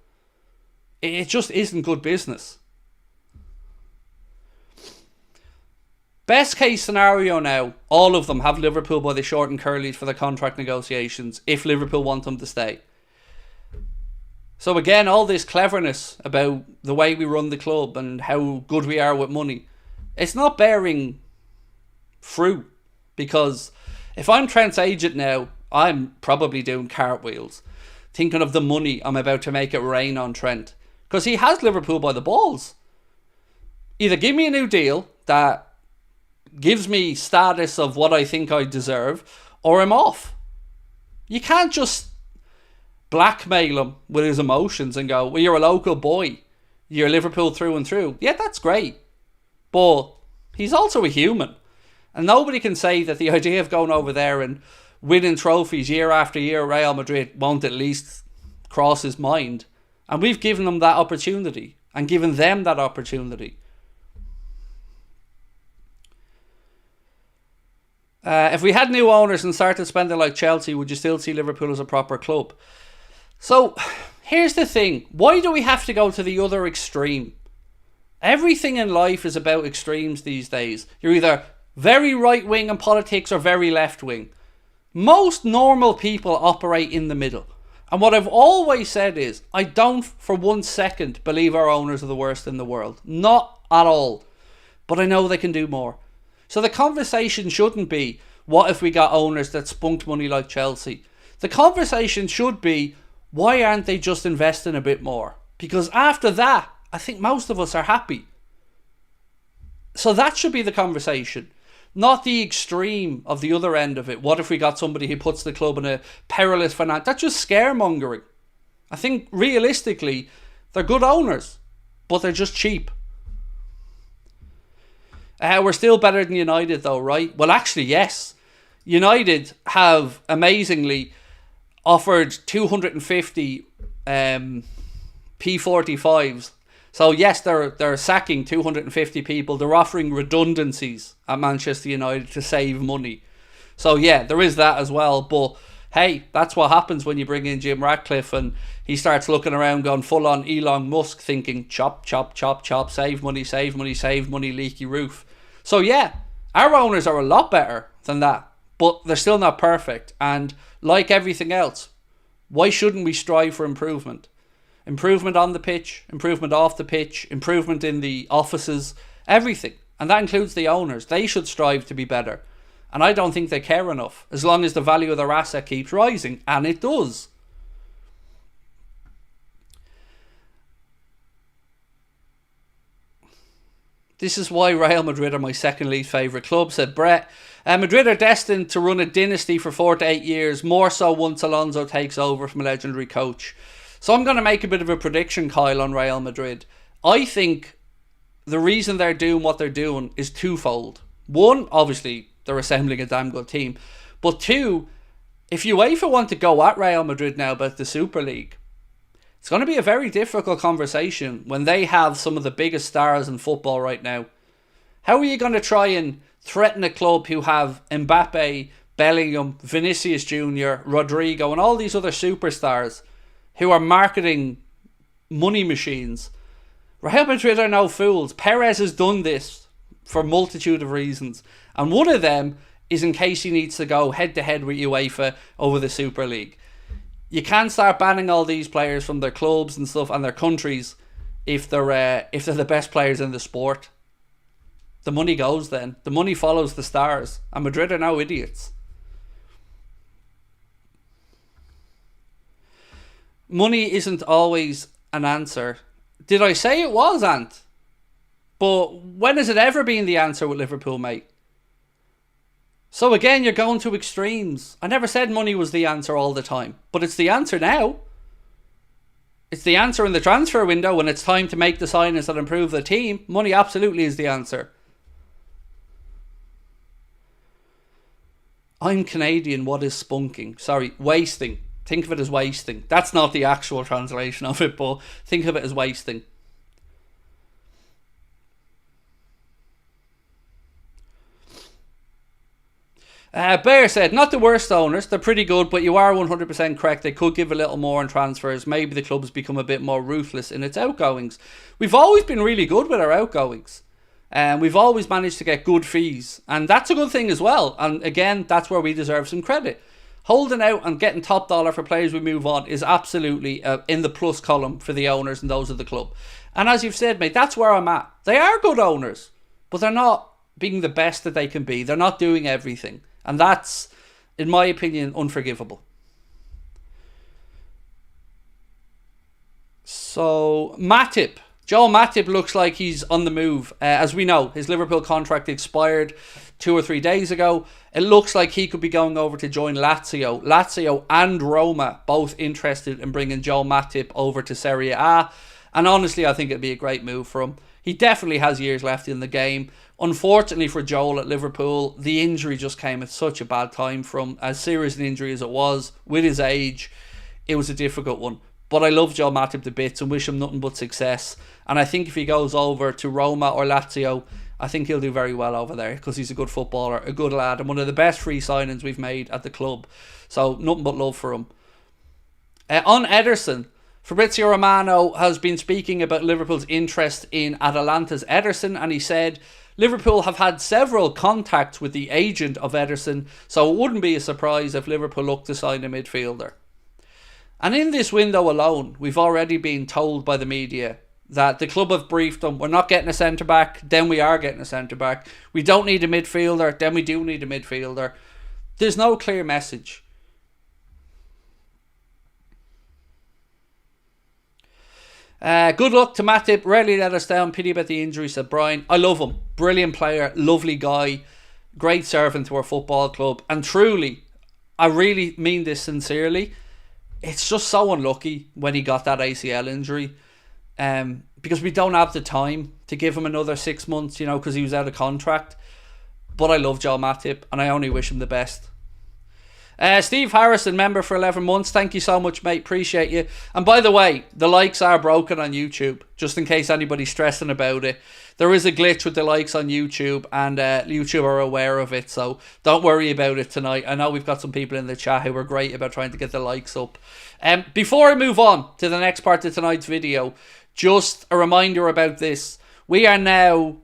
It just isn't good business. Best case scenario now, all of them have Liverpool by the short and curlies for the contract negotiations if Liverpool want them to stay. So again, all this cleverness about the way we run the club and how good we are with money, it's not bearing fruit. Because if I'm Trent's agent now, I'm probably doing cartwheels, thinking of the money I'm about to make it rain on Trent. Because he has Liverpool by the balls. Either give me a new deal that gives me status of what I think I deserve, or I'm off. You can't just blackmail him with his emotions and go, well, you're a local boy. You're Liverpool through and through. Yeah, that's great. But he's also a human. And nobody can say that the idea of going over there and winning trophies year after year at Real Madrid won't at least cross his mind. And we've given them that opportunity and given them that opportunity. If we had new owners and started spending like Chelsea, would you still see Liverpool as a proper club? So, here's the thing. Why do we have to go to the other extreme? Everything in life is about extremes these days. You're either very right-wing in politics or very left-wing. Most normal people operate in the middle. And what I've always said is, I don't for 1 second believe our owners are the worst in the world. Not at all. But I know they can do more. So the conversation shouldn't be, what if we got owners that spunked money like Chelsea? The conversation should be, why aren't they just investing a bit more? Because after that, I think most of us are happy. So that should be the conversation. Not the extreme of the other end of it. What if we got somebody who puts the club in a perilous finance? That's just scaremongering. I think realistically, they're good owners, but they're just cheap. We're still better than United though, right? Well, actually, yes. United have amazingly offered 250 P45s. So yes, they're sacking 250 people. They're offering redundancies at Manchester United to save money. So yeah, there is that as well. But hey, that's what happens when you bring in Jim Ratcliffe and he starts looking around going full on Elon Musk, thinking chop, chop, chop, chop, save money, save money, save money, leaky roof. So yeah, our owners are a lot better than that, but they're still not perfect. And like everything else, why shouldn't we strive for improvement? Improvement on the pitch, improvement off the pitch, improvement in the offices, everything. And that includes the owners. They should strive to be better. And I don't think they care enough, as long as the value of their asset keeps rising. And it does. This is why Real Madrid are my second least favourite club, said Brett. Madrid are destined to run a dynasty for 4 to 8 years, more so once Alonso takes over from a legendary coach. So I'm going to make a bit of a prediction, Kyle, on Real Madrid. I think the reason they're doing what they're doing is twofold. One, obviously, they're assembling a damn good team. But two, if UEFA want to go at Real Madrid now about the Super League, it's going to be a very difficult conversation when they have some of the biggest stars in football right now. How are you going to try and threaten a club who have Mbappe, Bellingham, Vinicius Jr., Rodrigo, and all these other superstars who are marketing money machines? Real Madrid are no fools. Perez has done this for a multitude of reasons. And one of them is in case he needs to go head-to-head with UEFA over the Super League. You can't start banning all these players from their clubs and stuff and their countries if they're the best players in the sport. The money goes then. The money follows the stars. And Madrid are no idiots. Money isn't always an answer. Did I say it was, Ant? But when has it ever been the answer with Liverpool, mate? So again, you're going to extremes. I never said money was the answer all the time. But it's the answer now. It's the answer in the transfer window when it's time to make the signings that improve the team. Money absolutely is the answer. I'm Canadian, what is spunking? Sorry, wasting. Think of it as wasting. That's not the actual translation of it, but think of it as wasting. Bear said, not the worst owners, they're pretty good, but you are 100% correct, they could give a little more on transfers. Maybe the club's become a bit more ruthless in its outgoings. We've always been really good with our outgoings. And we've always managed to get good fees. And that's a good thing as well. And again, that's where we deserve some credit. Holding out and getting top dollar for players we move on is absolutely in the plus column for the owners and those of the club. And as you've said, mate, that's where I'm at. They are good owners, but they're not being the best that they can be. They're not doing everything. And that's, in my opinion, unforgivable. So, Matip. Joel Matip looks like he's on the move. As we know, his Liverpool contract expired 2 or 3 days ago. It looks like he could be going over to join Lazio. Lazio and Roma both interested in bringing Joel Matip over to Serie A. And honestly, I think it'd be a great move for him. He definitely has years left in the game. Unfortunately for Joel at Liverpool, the injury just came at such a bad time for him. As serious an injury as it was, with his age, it was a difficult one. But I love Joel Matip to bits and wish him nothing but success. And I think if he goes over to Roma or Lazio, I think he'll do very well over there because he's a good footballer, a good lad, and one of the best free signings we've made at the club. So nothing but love for him. On Ederson, Fabrizio Romano has been speaking about Liverpool's interest in Atalanta's Ederson, and he said Liverpool have had several contacts with the agent of Ederson, so it wouldn't be a surprise if Liverpool look to sign a midfielder. And in this window alone, we've already been told by the media that the club have briefed them, we're not getting a centre-back, then we are getting a centre-back. We don't need a midfielder, then we do need a midfielder. There's no clear message. Good luck to Matip. Rarely let us down. Pity about the injury, said Brian. I love him. Brilliant player. Lovely guy. Great servant to our football club. And truly, I really mean this sincerely, it's just so unlucky when he got that ACL injury. Because we don't have the time to give him another 6 months, because he was out of contract. But I love Joel Matip and I only wish him the best. Steve Harrison, member for 11 months. Thank you so much, mate. Appreciate you. And by the way, the likes are broken on YouTube, just in case anybody's stressing about it. There is a glitch with the likes on YouTube, and YouTube are aware of it, so don't worry about it tonight. I know we've got some people in the chat who are great about trying to get the likes up. Before I move on to the next part of tonight's video, just a reminder about this. We are now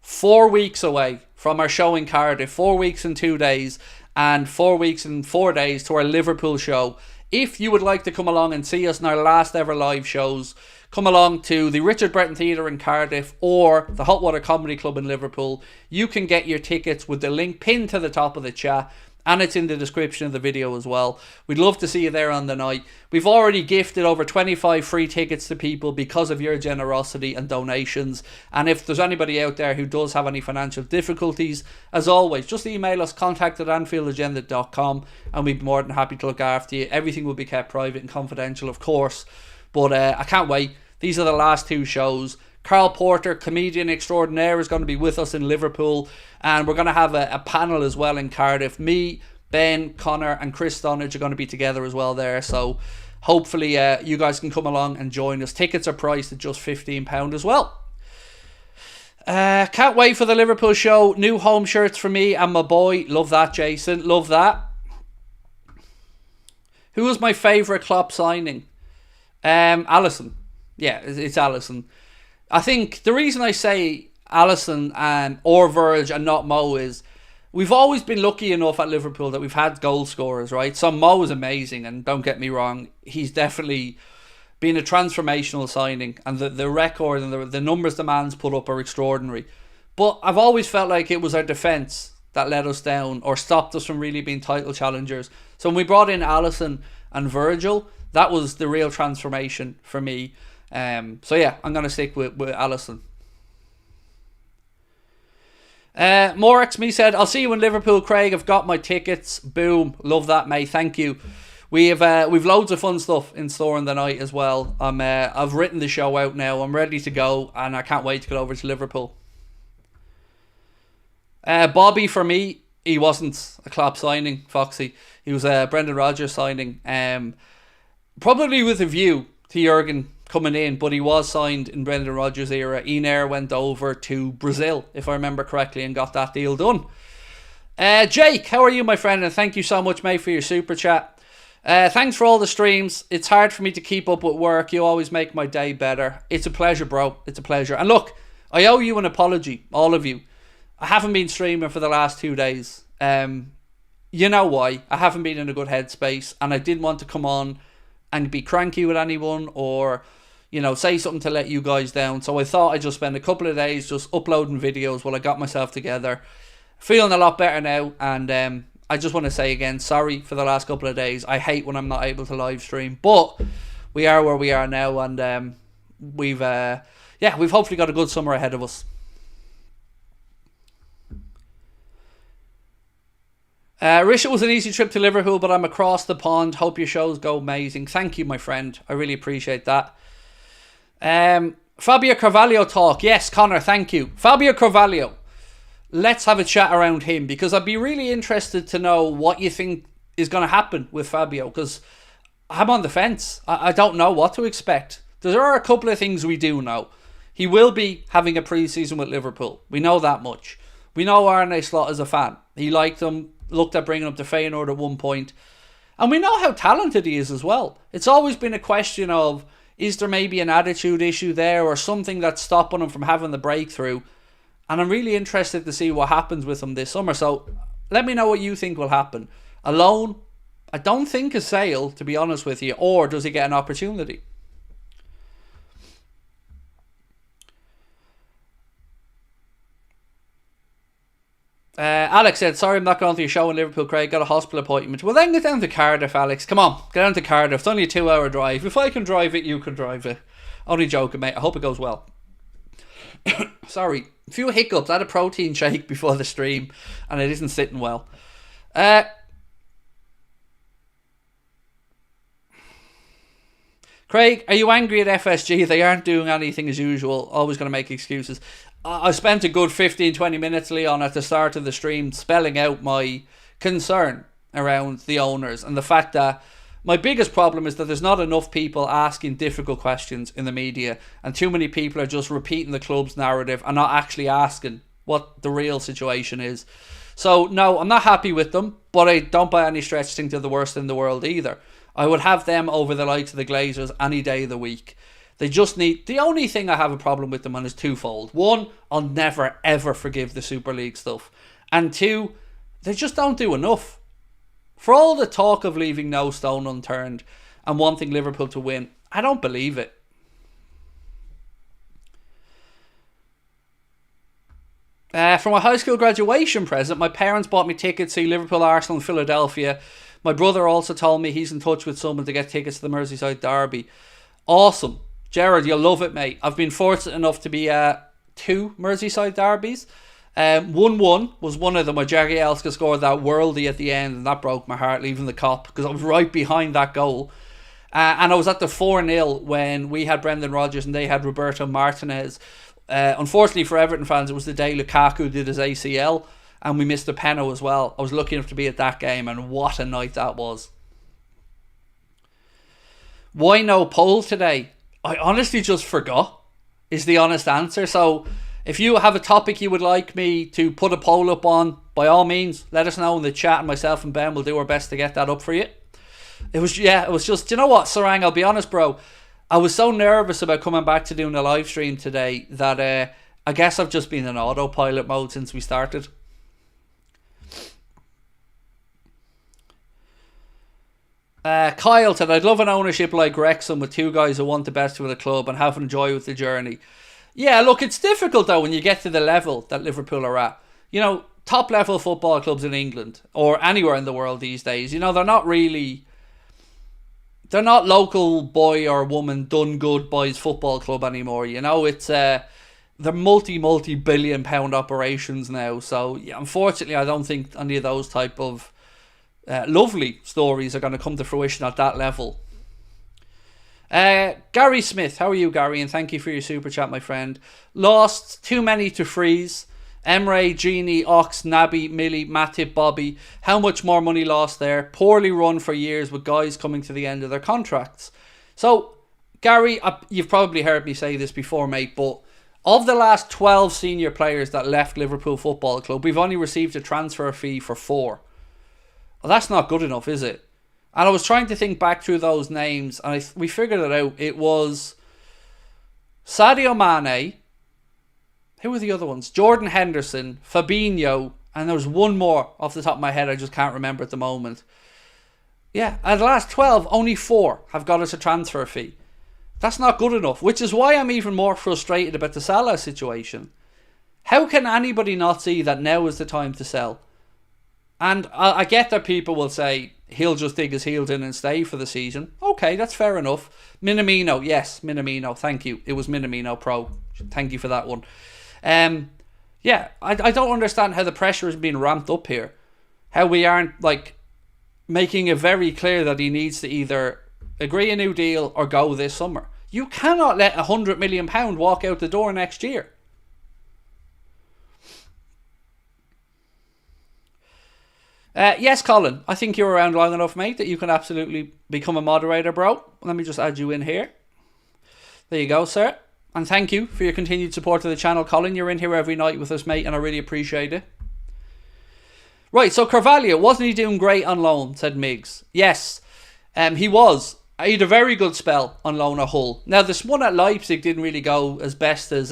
4 weeks away from our show in Cardiff, 4 weeks and 2 days, and 4 weeks and 4 days to our Liverpool show. If you would like to come along and see us in our last ever live shows, come along to the Richard Breton Theatre in Cardiff or the Hot Water Comedy Club in Liverpool. You can get your tickets with the link pinned to the top of the chat, and it's in the description of the video as well. We'd love to see you there on the night. We've already gifted over 25 free tickets to people because of your generosity and donations. And if there's anybody out there who does have any financial difficulties, as always, just email us, contact@anfieldagenda.com, and we'd be more than happy to look after you. Everything will be kept private and confidential, of course. But I can't wait. These are the last two shows. Carl Porter, comedian extraordinaire, is going to be with us in Liverpool, and we're going to have a panel as well in Cardiff. Me, Ben, Connor and Chris Stonage are going to be together as well there, so hopefully you guys can come along and join us. Tickets are priced at just £15 as well. Can't wait for the Liverpool show. New home shirts for me and my boy. Love that, Jason. Love that. Who was my favourite Klopp signing? Alisson. Yeah, it's Alisson. I think the reason I say Alisson or Virg and not Mo is we've always been lucky enough at Liverpool that we've had goal scorers, right? So Mo is amazing, and don't get me wrong, he's definitely been a transformational signing, and the record and the numbers the man's put up are extraordinary. But I've always felt like it was our defence that let us down or stopped us from really being title challengers. So when we brought in Alisson and Virgil, that was the real transformation for me. So yeah, I'm going to stick with Alisson. Morex me said, I'll see you in Liverpool, Craig. I've got my tickets. Boom. Love that, mate. Thank you. We've loads of fun stuff in store in the night as well. I've written the show out now. I'm ready to go, and I can't wait to get over to Liverpool. Bobby, for me, he wasn't a Klopp signing, Foxy. He was a Brendan Rodgers signing. Probably with a view to Jurgen coming in, but he was signed in Brendan Rodgers' era. Enair went over to Brazil, if I remember correctly, and got that deal done. Jake, how are you, my friend? And thank you so much, mate, for your super chat. Thanks for all the streams. It's hard for me to keep up with work. You always make my day better. It's a pleasure, bro. It's a pleasure. And look, I owe you an apology, all of you. I haven't been streaming for the last 2 days. You know why. I haven't been in a good headspace, and I didn't want to come on and be cranky with anyone or, you know, say something to let you guys down. So I thought I'd just spend a couple of days just uploading videos while I got myself together. Feeling a lot better now, and I just want to say again, sorry for the last couple of days. I hate when I'm not able to live stream, but we are where we are now, and we've hopefully got a good summer ahead of us. Rish, it was an easy trip to Liverpool, but I'm across the pond. Hope your shows go amazing. Thank you, my friend. I really appreciate that. Fabio Carvalho talk. Yes, Connor, thank you. Fabio Carvalho. Let's have a chat around him, because I'd be really interested to know what you think is going to happen with Fabio, because I'm on the fence. I don't know what to expect. There are a couple of things we do know. He will be having a pre-season with Liverpool. We know that much. We know Arne Slot is a fan. He liked him. Looked at bringing up to Feyenoord at one point. And we know how talented he is as well. It's always been a question of, is there maybe an attitude issue there or something that's stopping him from having the breakthrough? And I'm really interested to see what happens with him this summer. So let me know what you think will happen. A loan? I don't think a sale, to be honest with you. Or does he get an opportunity? Alex said, sorry I'm not going to your show in Liverpool, Craig. Got a hospital appointment. Well, then get down to Cardiff, Alex. Come on, get down to Cardiff. It's only a 2-hour drive. If I can drive it, you can drive it. Only joking, mate. I hope it goes well. Sorry. A few hiccups. I had a protein shake before the stream, and it isn't sitting well. Craig, are you angry at FSG? They aren't doing anything as usual. Always going to make excuses. I spent a good 15-20 minutes, Leon, at the start of the stream spelling out my concern around the owners, and the fact that my biggest problem is that there's not enough people asking difficult questions in the media, and too many people are just repeating the club's narrative and not actually asking what the real situation is. So no, I'm not happy with them, but I don't by any stretch think they're the worst in the world either. I would have them over the likes of the Glazers any day of the week. They just need... The only thing I have a problem with them on is twofold. One, I'll never ever forgive the Super League stuff. And two, they just don't do enough. For all the talk of leaving no stone unturned and wanting Liverpool to win, I don't believe it. For my high school graduation present, my parents bought me tickets to see Liverpool, Arsenal and Philadelphia. My brother also told me he's in touch with someone to get tickets to the Merseyside derby. Awesome. Gerard, you'll love it, mate. I've been fortunate enough to be at 2 Merseyside derbies. 1-1 was one of them where Jagielka scored that worldie at the end, and that broke my heart leaving the Kop because I was right behind that goal. And I was at the 4-0 when we had Brendan Rodgers and they had Roberto Martinez. Unfortunately for Everton fans, it was the day Lukaku did his ACL and we missed the penalty as well. I was lucky enough to be at that game, and what a night that was. Why no poll today? I honestly just forgot, is the honest answer. So if you have a topic you would like me to put a poll up on, by all means, let us know in the chat, and myself and Ben will do our best to get that up for you. It was just, you know what, Sarang, I'll be honest, bro. I was so nervous about coming back to doing a live stream today that I guess I've just been in autopilot mode since we started. Kyle said, I'd love an ownership like Wrexham with 2 guys who want the best for the club and have enjoy with the journey. Yeah, look, it's difficult though when you get to the level that Liverpool are at. You know, top level football clubs in England or anywhere in the world these days, you know, they're not local boy or woman done good boys football club anymore. You know, it's they're multi-billion pound operations now. So yeah, unfortunately, I don't think any of those type of lovely stories are going to come to fruition at that level. Gary Smith, how are you, Gary? And thank you for your super chat, my friend. Lost too many to freeze. Emre, Genie, Ox, Naby, Millie, Matip, Bobby. How much more money lost there? Poorly run for years with guys coming to the end of their contracts. So, Gary, you've probably heard me say this before, mate, but of the last 12 senior players that left Liverpool Football Club, we've only received a transfer fee for 4. Well, that's not good enough, is it? And I was trying to think back through those names, and we figured it out. It was Sadio Mane. Who were the other ones? Jordan Henderson, Fabinho, and there was one more off the top of my head I just can't remember at the moment. Yeah, and the last 12, only 4 have got us a transfer fee. That's not good enough, which is why I'm even more frustrated about the Salah situation. How can anybody not see that now is the time to sell? And I get that people will say he'll just dig his heels in and stay for the season. Okay, that's fair enough. Minamino, yes, Minamino, thank you. It was Minamino Pro. Thank you for that one. Yeah, I don't understand how the pressure is being ramped up here. How we aren't making it very clear that he needs to either agree a new deal or go this summer. You cannot let £100 million walk out the door next year. Yes, Colin, I think you're around long enough, mate, that you can absolutely become a moderator, bro. Let me just add you in here. There you go, sir. And thank you for your continued support of the channel, Colin. You're in here every night with us, mate, and I really appreciate it. Right, so Carvalho, wasn't he doing great on loan, said Miggs. Yes, he was. He had a very good spell on loan at Hull. Now, this one at Leipzig didn't really go as best as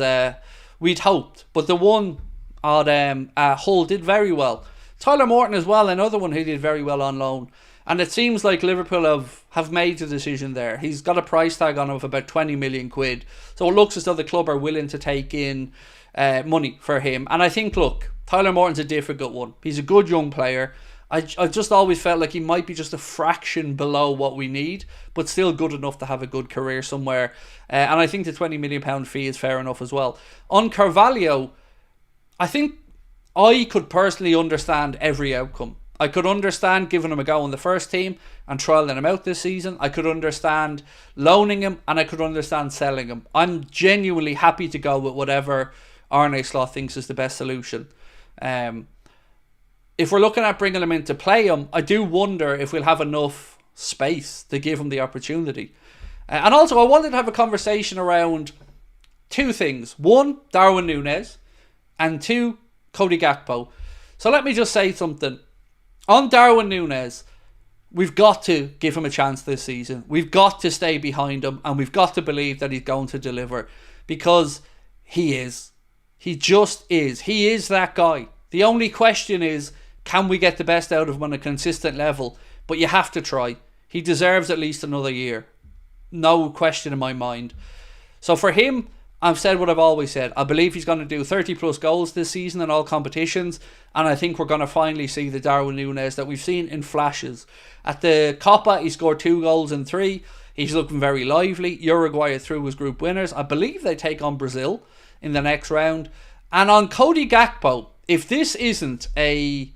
we'd hoped, but the one at Hull did very well. Tyler Morton as well, another one who did very well on loan. And it seems like Liverpool have made the decision there. He's got a price tag on him of about 20 million quid. So it looks as though the club are willing to take in money for him. And I think, look, Tyler Morton's a difficult one. He's a good young player. I just always felt like he might be just a fraction below what we need, but still good enough to have a good career somewhere. And I think the £20 million fee is fair enough as well. On Carvalho, I think I could personally understand every outcome. I could understand giving him a go on the first team and trialling him out this season. I could understand loaning him, and I could understand selling him. I'm genuinely happy to go with whatever Arne Slot thinks is the best solution. if we're looking at bringing him in to play him, I do wonder if we'll have enough space to give him the opportunity. And also, I wanted to have a conversation around two things. One, Darwin Núñez, and two, Cody Gakpo. So let me just say something. On Darwin Núñez, we've got to give him a chance this season. We've got to stay behind him, and we've got to believe that he's going to deliver, because he is. He just is. He is that guy. The only question is, can we get the best out of him on a consistent level? But you have to try. He deserves at least another year. No question in my mind. So for him, I've said what I've always said. I believe he's going to do 30 plus goals this season in all competitions, and I think we're going to finally see the Darwin Núñez that we've seen in flashes. At the Copa, he scored 2 goals in 3. He's looking very lively. Uruguay are through as group winners. I believe they take on Brazil in the next round. And on Cody Gakpo, if this isn't a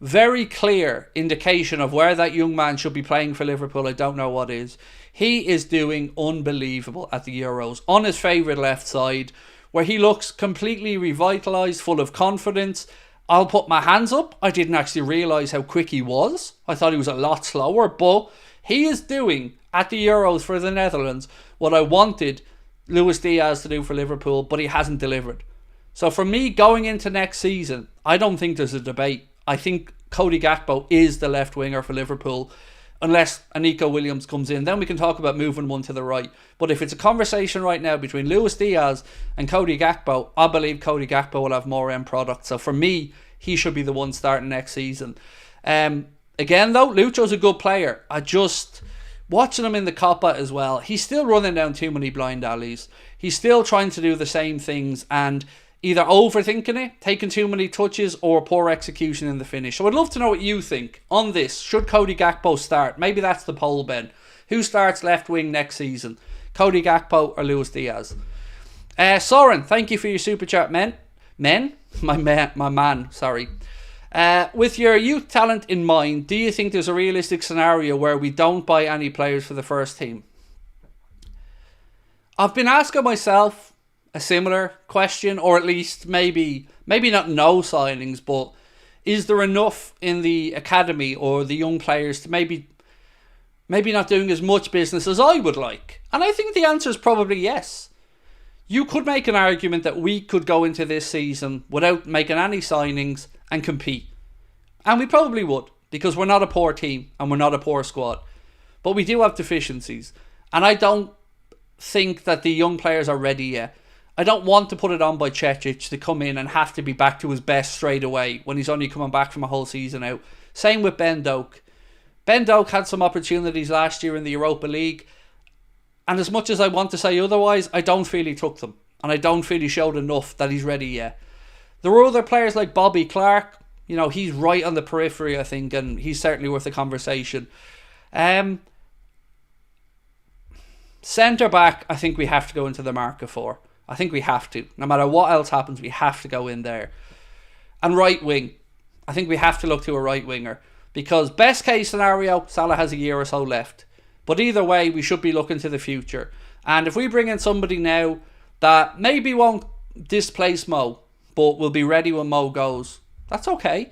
very clear indication of where that young man should be playing for Liverpool, I don't know what is. He is doing unbelievable at the Euros on his favourite left side, where he looks completely revitalised, full of confidence. I'll put my hands up. I didn't actually realise how quick he was. I thought he was a lot slower, but he is doing at the Euros for the Netherlands what I wanted Luis Diaz to do for Liverpool, but he hasn't delivered. So for me, going into next season, I don't think there's a debate. I think Cody Gakpo is the left winger for Liverpool, unless a Nico Williams comes in. Then we can talk about moving one to the right. But if it's a conversation right now between Luis Diaz and Cody Gakpo, I believe Cody Gakpo will have more end product. So for me, he should be the one starting next season. Again though, Lucho's a good player. I just, watching him in the Copa as well, he's still running down too many blind alleys. He's still trying to do the same things and either overthinking it, taking too many touches, or poor execution in the finish. So I'd love to know what you think on this. Should Cody Gakpo start? Maybe that's the poll, Ben. Who starts left wing next season? Cody Gakpo or Luis Diaz? Soren, thank you for your super chat, men. My man, sorry. With your youth talent in mind, do you think there's a realistic scenario where we don't buy any players for the first team? I've been asking myself a similar question, or at least maybe not no signings, but is there enough in the academy or the young players to maybe not doing as much business as I would like? And I think the answer is probably yes. You could make an argument that we could go into this season without making any signings and compete. And we probably would, because we're not a poor team and we're not a poor squad. But we do have deficiencies. And I don't think that the young players are ready yet. I don't want to put it on by Cecic to come in and have to be back to his best straight away when he's only coming back from a whole season out. Same with Ben Doak. Ben Doak had some opportunities last year in the Europa League, and as much as I want to say otherwise, I don't feel he took them, and I don't feel he showed enough that he's ready yet. There were other players like Bobby Clark. You know, he's right on the periphery, I think, and he's certainly worth a conversation. Centre back, I think we have to go into the market for. I think we have to. No matter what else happens, we have to go in there. And right wing. I think we have to look to a right winger. Because best case scenario, Salah has a year or so left. But either way, we should be looking to the future. And if we bring in somebody now that maybe won't displace Mo, but will be ready when Mo goes, that's okay.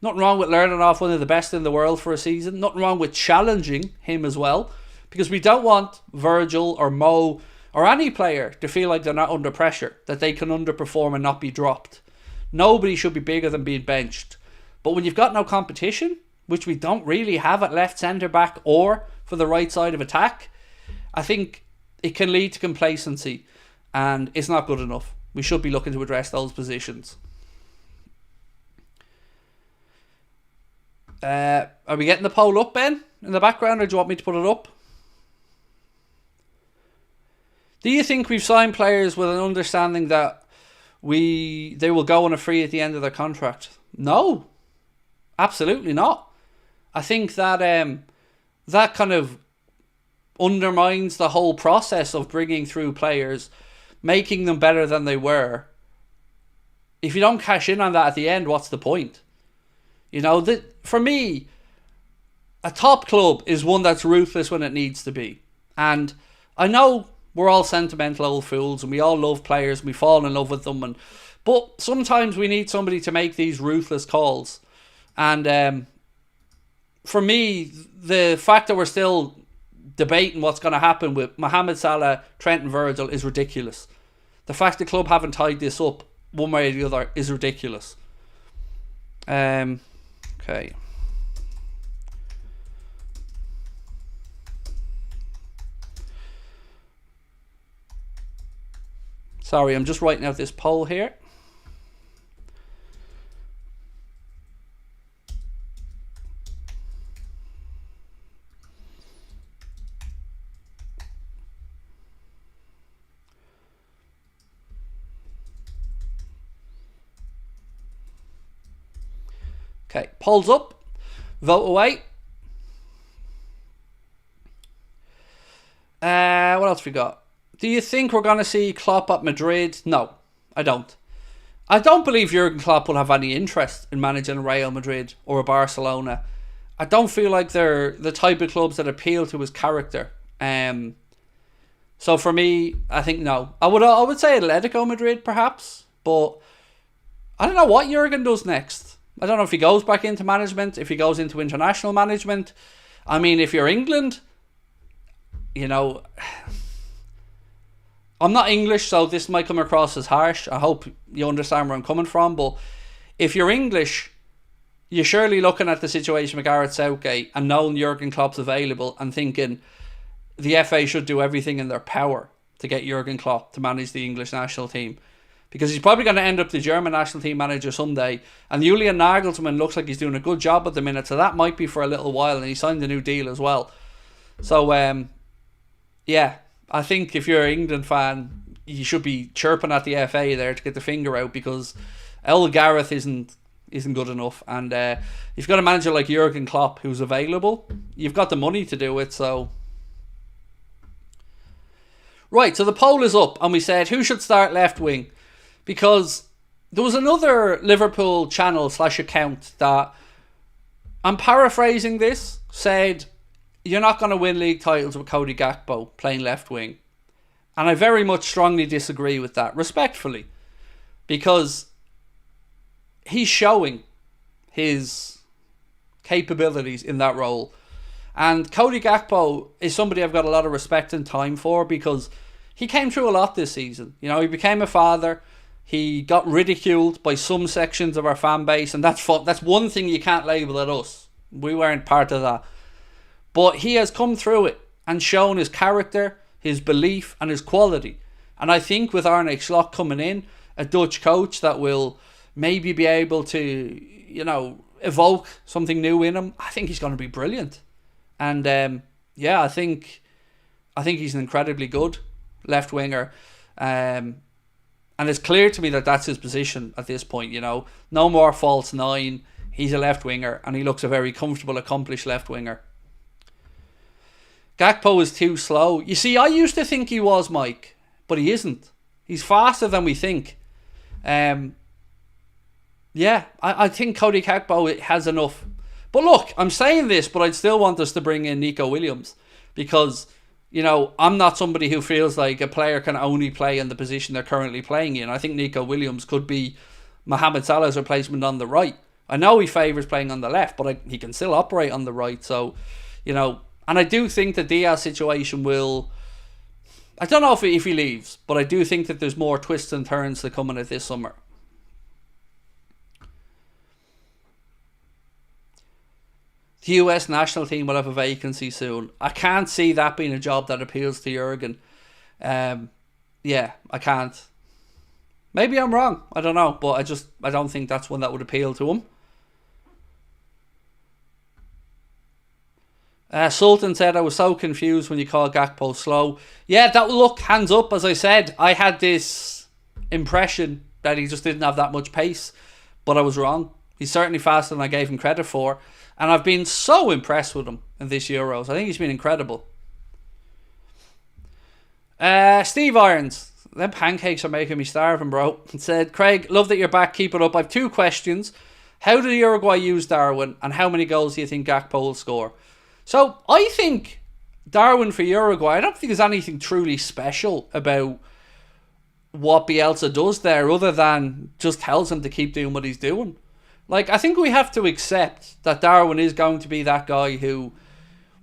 Nothing wrong with learning off one of the best in the world for a season. Nothing wrong with challenging him as well. Because we don't want Virgil or Mo or any player to feel like they're not under pressure, that they can underperform and not be dropped. Nobody should be bigger than being benched. But when you've got no competition, which we don't really have at left centre back or for the right side of attack, I think it can lead to complacency, and it's not good enough. We should be looking to address those positions. Are we getting the poll up, Ben, in the background, or do you want me to put it up? Do you think we've signed players with an understanding that they will go on a free at the end of their contract? No, absolutely not. I think that that kind of undermines the whole process of bringing through players, making them better than they were. If you don't cash in on that at the end, what's the point? You know, for me, a top club is one that's ruthless when it needs to be. And I know we're all sentimental old fools and we all love players and we fall in love with them. But sometimes we need somebody to make these ruthless calls. And for me, the fact that we're still debating what's going to happen with Mohamed Salah, Trent and Virgil is ridiculous. The fact the club haven't tied this up one way or the other is ridiculous. Okay. Sorry, I'm just writing out this poll here. Okay, polls up. Vote away. What else we got? Do you think we're going to see Klopp at Madrid? No, I don't. I don't believe Jurgen Klopp will have any interest in managing Real Madrid or Barcelona. I don't feel like they're the type of clubs that appeal to his character. So for me, I think no. I would say Atletico Madrid perhaps, but I don't know what Jurgen does next. I don't know if he goes back into management, if he goes into international management. I mean, if you're England, you know, I'm not English, so this might come across as harsh. I hope you understand where I'm coming from. But if you're English, you're surely looking at the situation with Gareth Southgate and knowing Jurgen Klopp's available and thinking the FA should do everything in their power to get Jurgen Klopp to manage the English national team. Because he's probably going to end up the German national team manager someday. And Julian Nagelsmann looks like he's doing a good job at the minute. So that might be for a little while. And he signed a new deal as well. So, yeah. I think if you're an England fan, you should be chirping at the FA there to get the finger out. Because old Gareth isn't good enough. And if you've got a manager like Jurgen Klopp who's available, you've got the money to do it. So, right. So the poll is up. And we said, who should start left wing? Because there was another Liverpool channel / account that, I'm paraphrasing this, said, you're not going to win league titles with Cody Gakpo playing left wing. And I very much strongly disagree with that, respectfully. Because he's showing his capabilities in that role. And Cody Gakpo is somebody I've got a lot of respect and time for because he came through a lot this season. You know, he became a father. He got ridiculed by some sections of our fan base, and that's one thing you can't label at us. We weren't part of that. But he has come through it and shown his character, his belief, and his quality. And I think with Arne Slot coming in, a Dutch coach that will maybe be able to, you know, evoke something new in him, I think he's going to be brilliant. And yeah, I think he's an incredibly good left winger. And it's clear to me that that's his position at this point, you know. No more false nine. He's a left winger and he looks a very comfortable, accomplished left winger. Gakpo is too slow. You see, I used to think he was, Mike, but he isn't. He's faster than we think. Yeah, I think Cody Gakpo has enough. But look, I'm saying this, but I'd still want us to bring in Nico Williams because, you know, I'm not somebody who feels like a player can only play in the position they're currently playing in. I think Nico Williams could be Mohamed Salah's replacement on the right. I know he favours playing on the left, but he can still operate on the right. So, you know, and I do think the Diaz situation will... I don't know if he leaves, but I do think that there's more twists and turns to come in it this summer. The US national team will have a vacancy soon. I can't see that being a job that appeals to Jurgen. Yeah, I can't. Maybe I'm wrong. I don't know. But I don't think that's one that would appeal to him. Sultan said, I was so confused when you called Gakpo slow. Yeah, that look, hands up. As I said, I had this impression that he just didn't have that much pace. But I was wrong. He's certainly faster than I gave him credit for. And I've been so impressed with him in this Euros. I think he's been incredible. Steve Irons. Them pancakes are making me starving, bro. He said, Craig, love that you're back. Keep it up. I have 2 questions. How did Uruguay use Darwin? And how many goals do you think Gakpo will score? So, I think Darwin for Uruguay, I don't think there's anything truly special about what Bielsa does there other than just tells him to keep doing what he's doing. Like, I think we have to accept that Darwin is going to be that guy who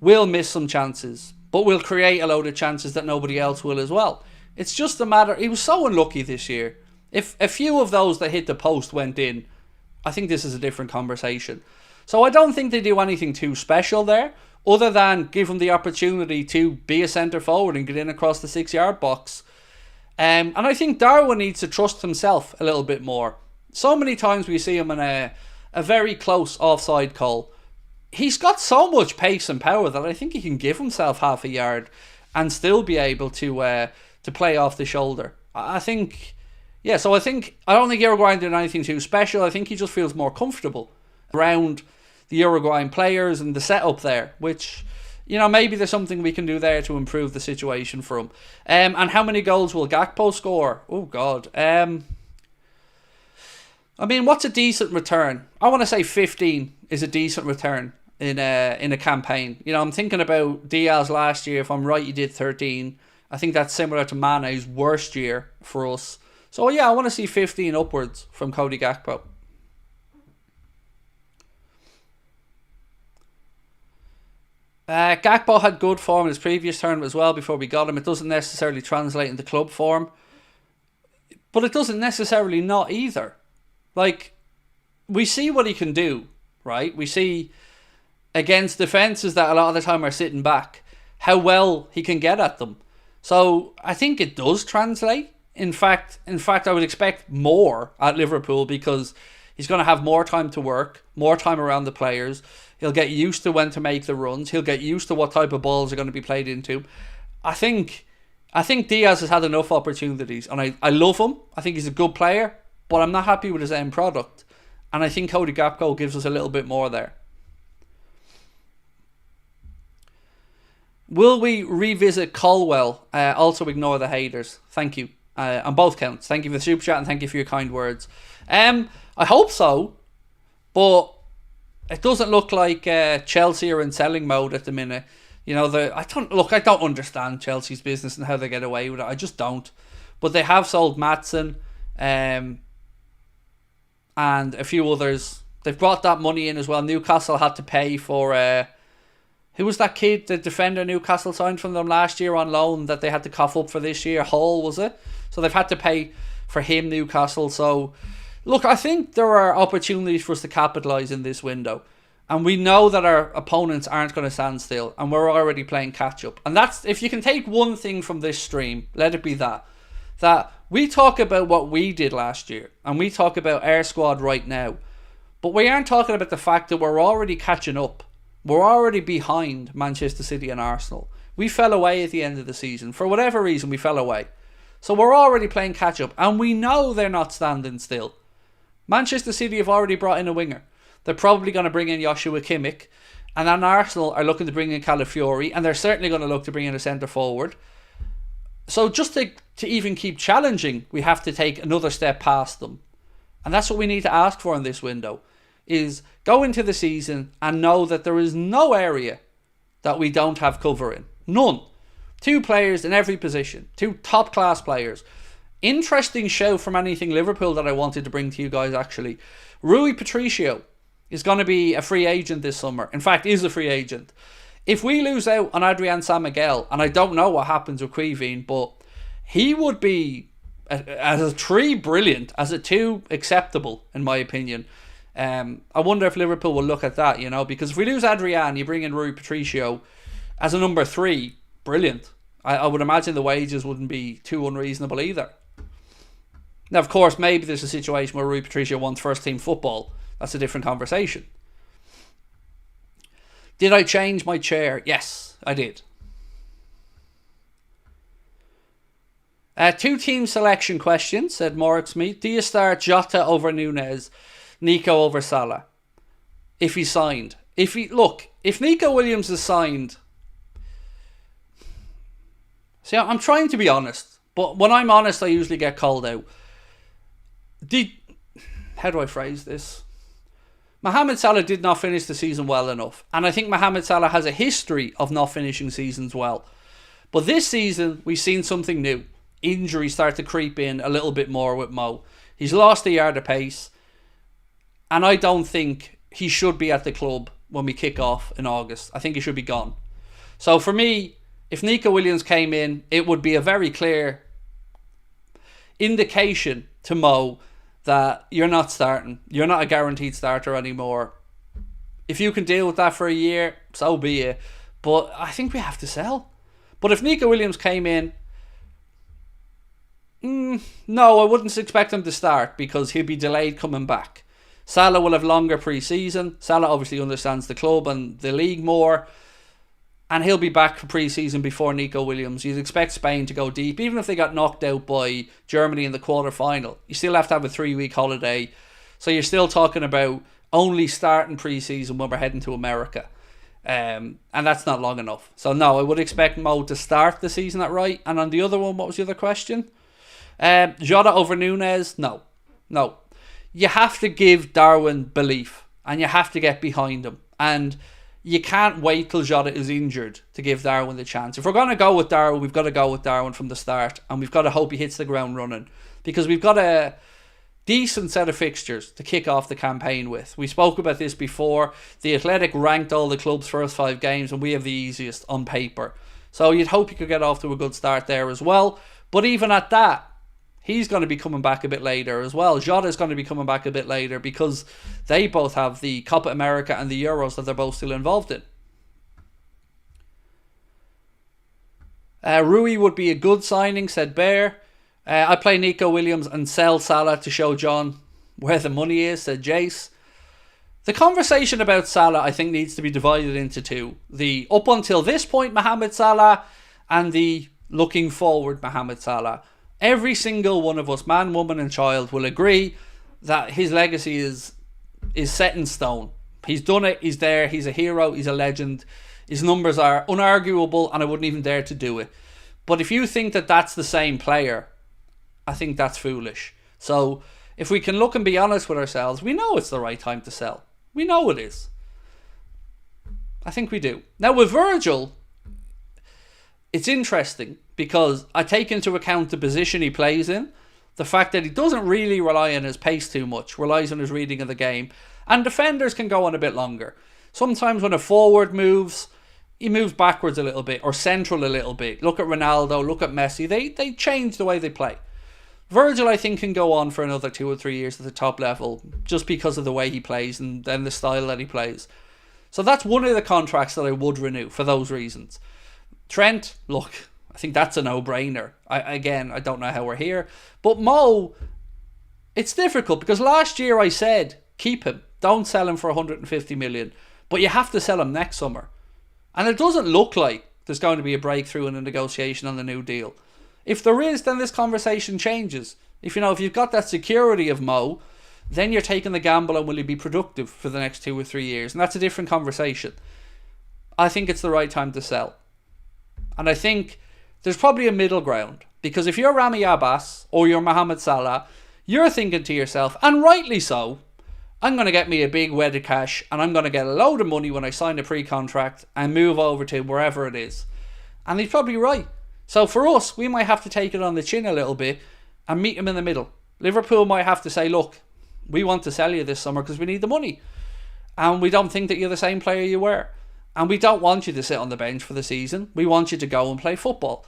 will miss some chances, but will create a load of chances that nobody else will as well. It's just a matter... He was so unlucky this year. If a few of those that hit the post went in, I think this is a different conversation. So I don't think they do anything too special there, other than give him the opportunity to be a centre forward and get in across the 6-yard box. And I think Darwin needs to trust himself a little bit more. So many times we see him in a very close offside call. He's got so much pace and power that I think he can give himself half a yard and still be able to play off the shoulder. I think... Yeah, so I don't think Uruguayan did anything too special. I think he just feels more comfortable around the Uruguayan players and the setup there, which, you know, maybe there's something we can do there to improve the situation for him. And how many goals will Gakpo score? Oh, God. I mean, what's a decent return? I want to say 15 is a decent return in a campaign. You know, I'm thinking about Diaz last year. If I'm right, he did 13. I think that's similar to Mane's worst year for us. So, yeah, I want to see 15 upwards from Cody Gakpo. Gakpo had good form in his previous tournament as well before we got him. It doesn't necessarily translate into club form. But it doesn't necessarily not either. Like, we see what he can do, right? We see against defences that a lot of the time are sitting back, how well he can get at them. So, I think it does translate. In fact, I would expect more at Liverpool because he's going to have more time to work, more time around the players. He'll get used to when to make the runs. He'll get used to what type of balls are going to be played into. I think Diaz has had enough opportunities, and I love him. I think he's a good player, but I'm not happy with his end product. And I think Cody Gakpo gives us a little bit more there. Will we revisit Colwell? Also ignore the haters. Thank you. On both counts. Thank you for the super chat and thank you for your kind words. I hope so, but it doesn't look like Chelsea are in selling mode at the minute. You know, I don't understand Chelsea's business and how they get away with it. I just don't. But they have sold Maatsen and a few others. They've brought that money in as well. Newcastle had to pay for... who was that kid, the defender Newcastle signed from them last year on loan that they had to cough up for this year? Hall, was it? So they've had to pay for him, Newcastle. So, look, I think there are opportunities for us to capitalise in this window. And we know that our opponents aren't going to stand still. And we're already playing catch-up. And that's, if you can take one thing from this stream, let it be that. That we talk about what we did last year. And we talk about our squad right now. But we aren't talking about the fact that we're already catching up. We're already behind Manchester City and Arsenal. We fell away at the end of the season. For whatever reason, we fell away. So we're already playing catch-up. And we know they're not standing still. Manchester City have already brought in a winger. They're probably going to bring in Joshua Kimmich. And then Arsenal are looking to bring in Calafiori. And they're certainly going to look to bring in a centre-forward. So just to even keep challenging, we have to take another step past them. And that's what we need to ask for in this window. Is go into the season and know that there is no area that we don't have cover in. None. 2 players in every position. 2 top-class players. Interesting show from Anything Liverpool that I wanted to bring to you guys, actually. Rui Patricio is going to be a free agent this summer. In fact, is a free agent. If we lose out on Adrian San Miguel, and I don't know what happens with Quivine, but he would be, as a 3, brilliant. As a 2, acceptable, in my opinion. I wonder if Liverpool will look at that, you know, because if we lose Adrian, you bring in Rui Patricio as a number 3, brilliant. I would imagine the wages wouldn't be too unreasonable either. Now, of course, maybe there's a situation where Rui Patricio wants first team football. That's a different conversation. Did I change my chair? Yes, I did. 2 team selection questions, said Morix Meat. Do you start Jota over Nunez? Nico over Salah? If he's signed. If Nico Williams is signed... See, I'm trying to be honest. But when I'm honest, I usually get called out. How do I phrase this? Mohamed Salah did not finish the season well enough. And I think Mohamed Salah has a history of not finishing seasons well. But this season, we've seen something new. Injuries start to creep in a little bit more with Mo. He's lost a yard of pace. And I don't think he should be at the club when we kick off in August. I think he should be gone. So for me, if Nico Williams came in, it would be a very clear indication to Mo that you're not starting. You're not a guaranteed starter anymore. If you can deal with that for a year, so be it. But I think we have to sell. But if Nico Williams came in, no, I wouldn't expect him to start because he'll be delayed coming back. Salah will have longer pre-season. Salah obviously understands the club and the league more. And he'll be back for pre-season before Nico Williams. You'd expect Spain to go deep. Even if they got knocked out by Germany in the quarter-final, you still have to have a 3-week holiday. So you're still talking about only starting pre-season when we're heading to America. And that's not long enough. So no, I would expect Mo to start the season at right. And on the other one, what was the other question? Jota over Nunes? No. You have to give Darwin belief. And you have to get behind him. And you can't wait till Jota is injured to give Darwin the chance. If we're going to go with Darwin, we've got to go with Darwin from the start. And we've got to hope he hits the ground running. Because we've got a decent set of fixtures to kick off the campaign with. We spoke about this before. The Athletic ranked all the club's first 5 games and we have the easiest on paper. So you'd hope you could get off to a good start there as well. But even at that, he's going to be coming back a bit later as well. Jota's going to be coming back a bit later because they both have the Copa America and the Euros that they're both still involved in. Rui would be a good signing, said Bear. I play Nico Williams and sell Salah to show John where the money is, said Jace. The conversation about Salah, I think, needs to be divided into two. The up until this point Mohamed Salah and the looking forward Mohamed Salah. Every single one of us, man, woman and child, will agree that his legacy is set in stone. He's done it, he's there, he's a hero, he's a legend. His numbers are unarguable and I wouldn't even dare to do it. But if you think that that's the same player, I think that's foolish. So if we can look and be honest with ourselves, we know it's the right time to sell. We know it is. I think we do. Now with Virgil, it's interesting because I take into account the position he plays in, the fact that he doesn't really rely on his pace too much, relies on his reading of the game, and defenders can go on a bit longer. Sometimes when a forward moves, he moves backwards a little bit or central a little bit. Look at Ronaldo, look at Messi. They change the way they play. Virgil, I think, can go on for another 2 or 3 years at the top level just because of the way he plays and then the style that he plays. So that's one of the contracts that I would renew for those reasons. Trent, look, I think that's a no-brainer. I don't know how we're here. But Mo, it's difficult because last year I said, keep him. Don't sell him for 150 million. But you have to sell him next summer. And it doesn't look like there's going to be a breakthrough in a negotiation on the new deal. If there is, then this conversation changes. If you've got that security of Mo, then you're taking the gamble on will he be productive for the next 2 or 3 years. And that's a different conversation. I think it's the right time to sell. And I think there's probably a middle ground. Because if you're Rami Abbas or you're Mohamed Salah, you're thinking to yourself, and rightly so, I'm going to get me a big wad of cash and I'm going to get a load of money when I sign a pre-contract and move over to wherever it is. And he's probably right. So for us, we might have to take it on the chin a little bit and meet him in the middle. Liverpool might have to say, look, we want to sell you this summer because we need the money. And we don't think that you're the same player you were. And we don't want you to sit on the bench for the season. We want you to go and play football.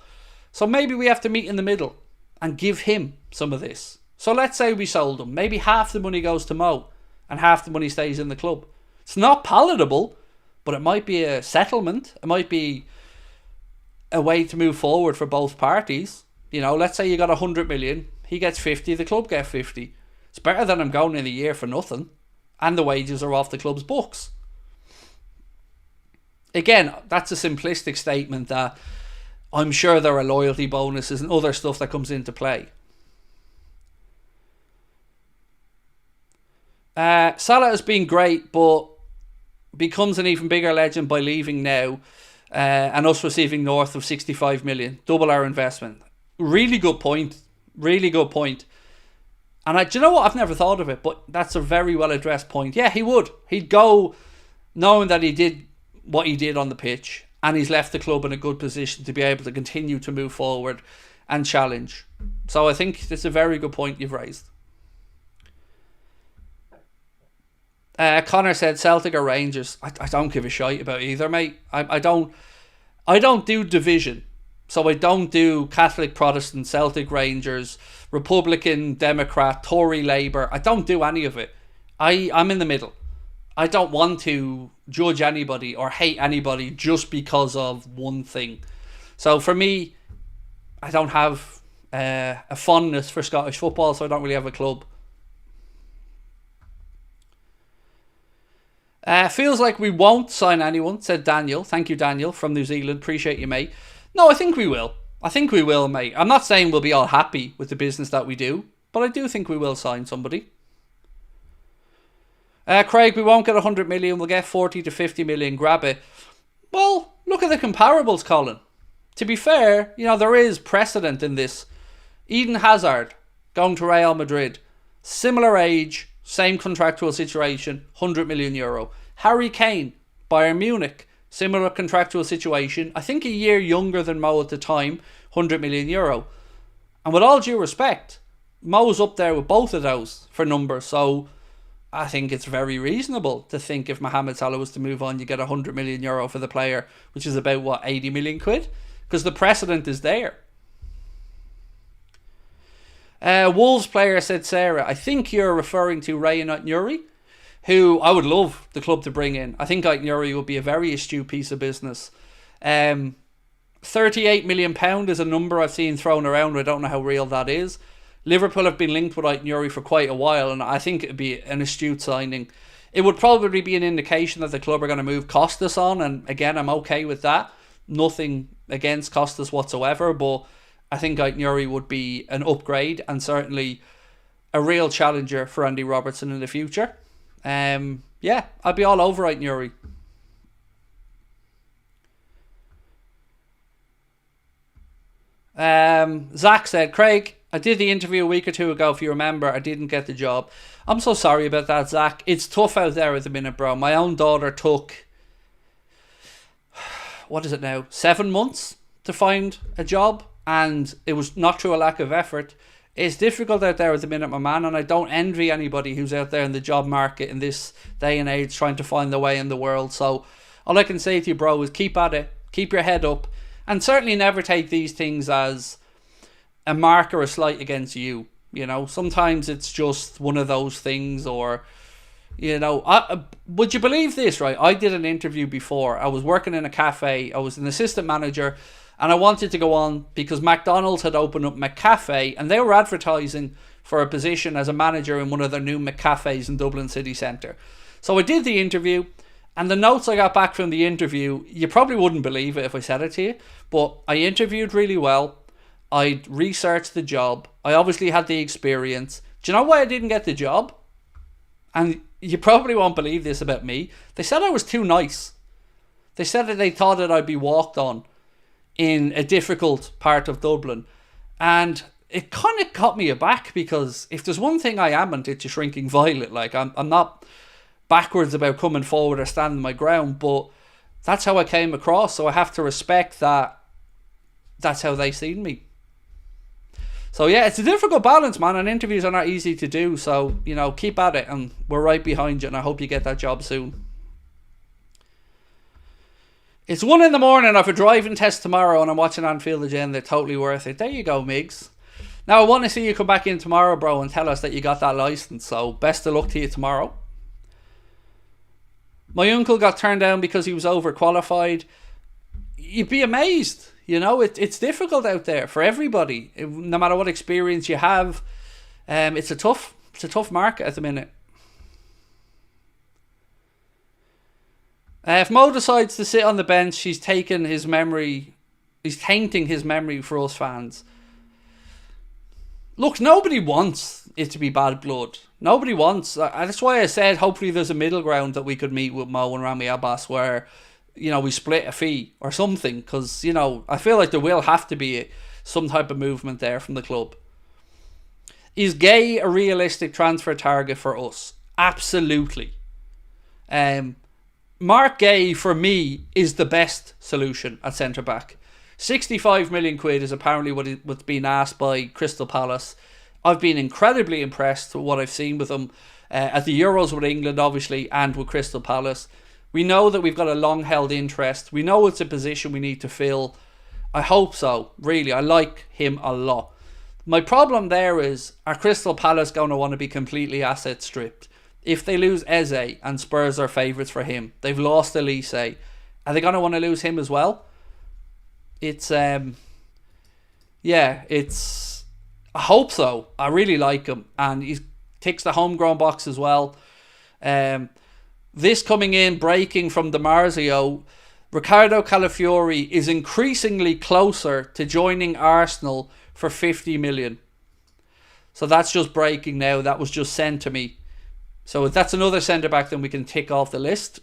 So maybe we have to meet in the middle and give him some of this. So let's say we sold him. Maybe half the money goes to Mo and half the money stays in the club. It's not palatable, but it might be a settlement. It might be a way to move forward for both parties. Let's say you got 100 million, he gets 50, the club get 50. It's better than him going in a year for nothing, and the wages are off the club's books. Again, that's a simplistic statement that I'm sure there are loyalty bonuses and other stuff that comes into play. Salah has been great, but becomes an even bigger legend by leaving now. And us receiving north of 65 million, double our investment. Really good point. Really good point. And do you know what? I've never thought of it, but that's a very well addressed point. Yeah, he would. He'd go knowing that he did what he did on the pitch and he's left the club in a good position to be able to continue to move forward and challenge. So I think it's a very good point you've raised. Connor said Celtic or Rangers. I don't give a shite about either, mate. I don't do division. So I don't do Catholic, Protestant, Celtic, Rangers, Republican, Democrat, Tory, Labour. I don't do any of it. I'm in the middle. I don't want to judge anybody or hate anybody just because of one thing. So for me, I don't have a fondness for Scottish football, so I don't really have a club. Feels like we won't sign anyone, said Daniel. Thank you, Daniel, from New Zealand. Appreciate you, mate. No, I think we will. I think we will, mate. I'm not saying we'll be all happy with the business that we do, but I do think we will sign somebody. Craig, we won't get 100 million. We'll get 40 to 50 million. Grab it. Well, look at the comparables, Colin. To be fair, there is precedent in this. Eden Hazard going to Real Madrid. Similar age, same contractual situation, 100 million euro. Harry Kane, Bayern Munich. Similar contractual situation. I think a year younger than Mo at the time. 100 million euro. And with all due respect, Mo's up there with both of those for numbers. So I think it's very reasonable to think if Mohamed Salah was to move on, you get 100 million euro for the player, which is about, 80 million quid? Because the precedent is there. Wolves player, said Sarah. I think you're referring to Ray Nuri, who I would love the club to bring in. I think Nuri would be a very astute piece of business. £38 million is a number I've seen thrown around. I don't know how real that is. Liverpool have been linked with Nuri for quite a while, and I think it would be an astute signing. It would probably be an indication that the club are going to move Costas on, and again, I'm okay with that. Nothing against Costas whatsoever, but I think Nuri would be an upgrade and certainly a real challenger for Andy Robertson in the future. Yeah, I'd be all over Nuri. Zach said, Craig, I did the interview a week or two ago, if you remember. I didn't get the job. I'm so sorry about that, Zach. It's tough out there at the minute, bro. My own daughter took, 7 months to find a job, and it was not through a lack of effort. It's difficult out there at the minute, my man, and I don't envy anybody who's out there in the job market in this day and age trying to find their way in the world. So all I can say to you, bro, is keep at it, keep your head up, and certainly never take these things as a mark or a slight against you. Sometimes it's just one of those things, or would you believe this, right? I did an interview before. I was working in a cafe. I was an assistant manager, and I wanted to go on because McDonald's had opened up McCafe, and they were advertising for a position as a manager in one of their new McCafes in Dublin city centre. So I did the interview, and the notes I got back from the interview, you probably wouldn't believe it if I said it to you, but I interviewed really well. I researched the job. I obviously had the experience. Do you know why I didn't get the job? And you probably won't believe this about me. They said I was too nice. They said that they thought that I'd be walked on in a difficult part of Dublin. And it kind of caught me aback, because if there's one thing I am, it's a shrinking violet. Like, I'm not backwards about coming forward or standing my ground, but that's how I came across. So I have to respect that that's how they seen me. So yeah, it's a difficult balance, man, and interviews are not easy to do. So, keep at it, and we're right behind you, and I hope you get that job soon. It's 1 a.m. I have a driving test tomorrow, and I'm watching Anfield Agenda. Totally worth it. There you go, Migs. Now, I want to see you come back in tomorrow, bro, and tell us that you got that license. So, best of luck to you tomorrow. My uncle got turned down because he was overqualified. You'd be amazed. It's difficult out there for everybody. No matter what experience you have, it's a tough market at the minute. If Mo decides to sit on the bench, he's tainting his memory for us fans. Look, nobody wants it to be bad blood. Nobody wants. That's why I said hopefully there's a middle ground that we could meet with Mo and Rami Abbas where, we split a fee or something, because, I feel like there will have to be some type of movement there from the club. Is Gay a realistic transfer target for us? Absolutely. Mark Gay, for me, is the best solution at centre-back. 65 million quid is apparently what's been asked by Crystal Palace. I've been incredibly impressed with what I've seen with him. at the Euros with England, obviously, and with Crystal Palace. We know that we've got a long-held interest. We know it's a position we need to fill. I hope so, really. I like him a lot. My problem there is, are Crystal Palace going to want to be completely asset stripped? If they lose Eze and Spurs are favourites for him, they've lost Elise, are they going to want to lose him as well? It's, I hope so. I really like him, and he ticks the homegrown box as well. This coming in, breaking from DiMarzio, Riccardo Calafiori is increasingly closer to joining Arsenal for 50 million. So that's just breaking now. That was just sent to me. So that's another centre-back then we can tick off the list.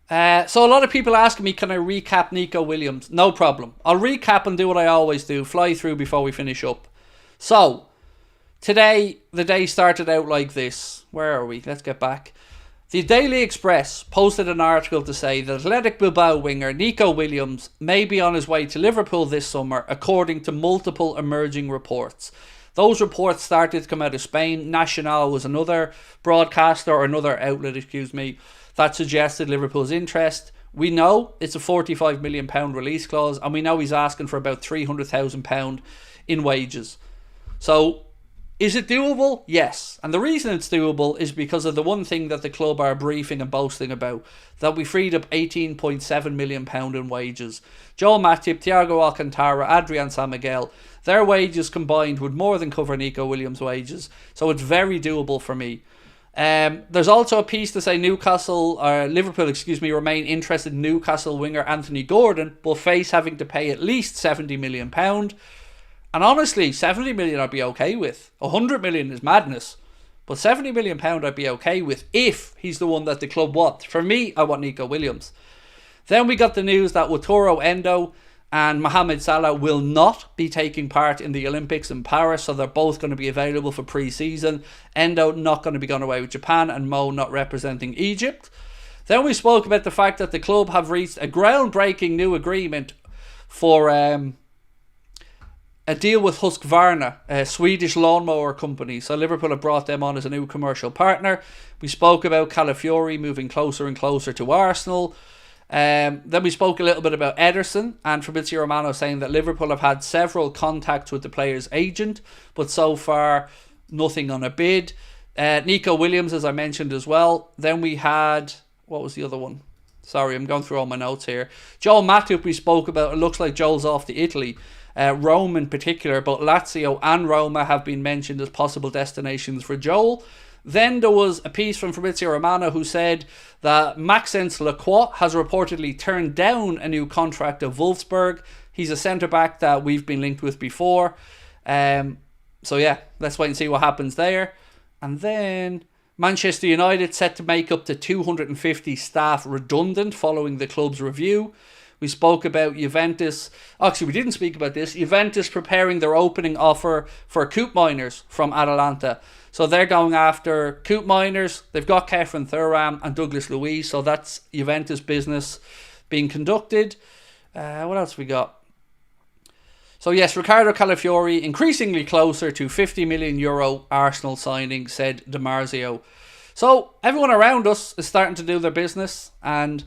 So a lot of people asking me, can I recap Nico Williams? No problem. I'll recap and do what I always do. Fly through before we finish up. So, today, the day started out like this. Where are we? Let's get back. The Daily Express posted an article to say that Athletic Bilbao winger Nico Williams may be on his way to Liverpool this summer, according to multiple emerging reports. Those reports started to come out of Spain. Nacional was another broadcaster, or another outlet, that suggested Liverpool's interest. We know it's a £45 million release clause, and we know he's asking for about £300,000 in wages. So, is it doable? Yes. And the reason it's doable is because of the one thing that the club are briefing and boasting about, that we freed up £18.7 million in wages. Joel Matip, Thiago Alcantara, Adrian San Miguel, their wages combined would more than cover Nico Williams' wages. So it's very doable for me. There's also a piece to say Liverpool remain interested in Newcastle winger Anthony Gordon, but face having to pay at least £70 million. And honestly, 70 million I'd be okay with. 100 million is madness. But 70 million pound I'd be okay with if he's the one that the club wants. For me, I want Nico Williams. Then we got the news that Wataru Endo and Mohamed Salah will not be taking part in the Olympics in Paris, so they're both going to be available for pre-season. Endo not going to be going away with Japan, and Mo not representing Egypt. Then we spoke about the fact that the club have reached a groundbreaking new agreement for a deal with Husqvarna, a Swedish lawnmower company. So Liverpool have brought them on as a new commercial partner. We spoke about Calafiori moving closer and closer to Arsenal. Then we spoke a little bit about Ederson, and Fabrizio Romano saying that Liverpool have had several contacts with the player's agent, but so far nothing on a bid. Nico Williams, as I mentioned as well. Then we had, what was the other one? Sorry, I'm going through all my notes here. Joel Matip we spoke about. It looks like Joel's off to Italy. Rome in particular, but Lazio and Roma have been mentioned as possible destinations for Joel. Then there was a piece from Fabrizio Romano who said that Maxence Lacroix has reportedly turned down a new contract at Wolfsburg. He's a centre-back that we've been linked with before. So yeah, let's wait and see what happens there. And then Manchester United set to make up to 250 staff redundant following the club's review. We spoke about Juventus. Actually, we didn't speak about this. Juventus preparing their opening offer for Coop Miners from Atalanta. So they're going after Coop Miners. They've got Kefren Thuram and Douglas Luiz. So that's Juventus business being conducted. What else we got? So yes, Riccardo Calafiori increasingly closer to €50 million Arsenal signing, said DiMarzio. So everyone around us is starting to do their business, and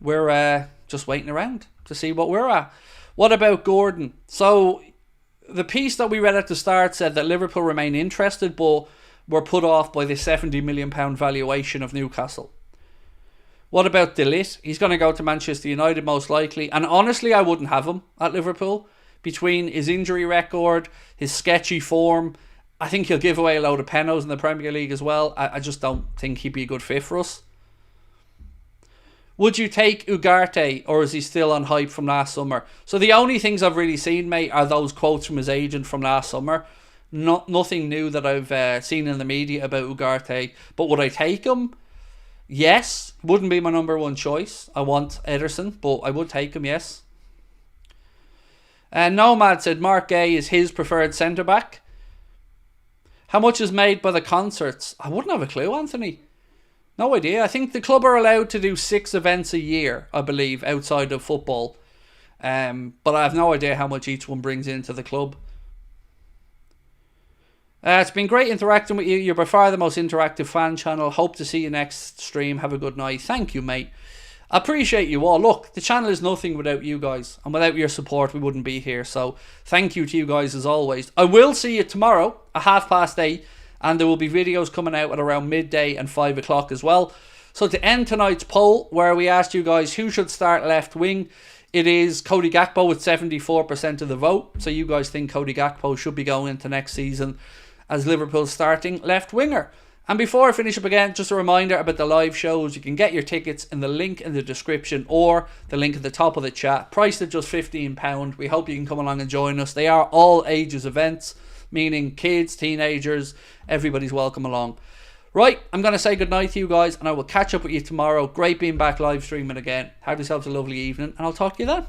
we're just waiting around to see what we're at. What about Gordon? So the piece that we read at the start said that Liverpool remain interested, but were put off by the £70 million valuation of Newcastle. What about De Ligt? He's going to go to Manchester United most likely. And honestly, I wouldn't have him at Liverpool. Between his injury record, his sketchy form, I think he'll give away a load of penos in the Premier League as well. I just don't think he'd be a good fit for us. Would you take Ugarte, or is he still on hype from last summer? So the only things I've really seen, mate, are those quotes from his agent from last summer. Nothing new that I've seen in the media about Ugarte. But would I take him? Yes. Wouldn't be my number one choice. I want Ederson, but I would take him, yes. Nomad said Mark Gay is his preferred centre-back. How much is made by the concerts? I wouldn't have a clue, Anthony. No idea. I think the club are allowed to do 6 events a year, I believe, outside of football. But I have no idea how much each one brings into the club. It's been great interacting with you. You're by far the most interactive fan channel. Hope to see you next stream. Have a good night. Thank you, mate. I appreciate you all. Look, the channel is nothing without you guys. And without your support, we wouldn't be here. So thank you to you guys as always. I will see you tomorrow at 8:30. And there will be videos coming out at around midday and 5 o'clock as well. So to end tonight's poll, where we asked you guys who should start left wing, it is Cody Gakpo with 74% of the vote. So you guys think Cody Gakpo should be going into next season as Liverpool's starting left winger. And before I finish up again, just a reminder about the live shows. You can get your tickets in the link in the description or the link at the top of the chat. Priced at just £15. We hope you can come along and join us. They are all ages events, meaning kids, teenagers, everybody's welcome along. Right, I'm going to say goodnight to you guys, and I will catch up with you tomorrow. Great being back live streaming again. Have yourselves a lovely evening, and I'll talk to you then.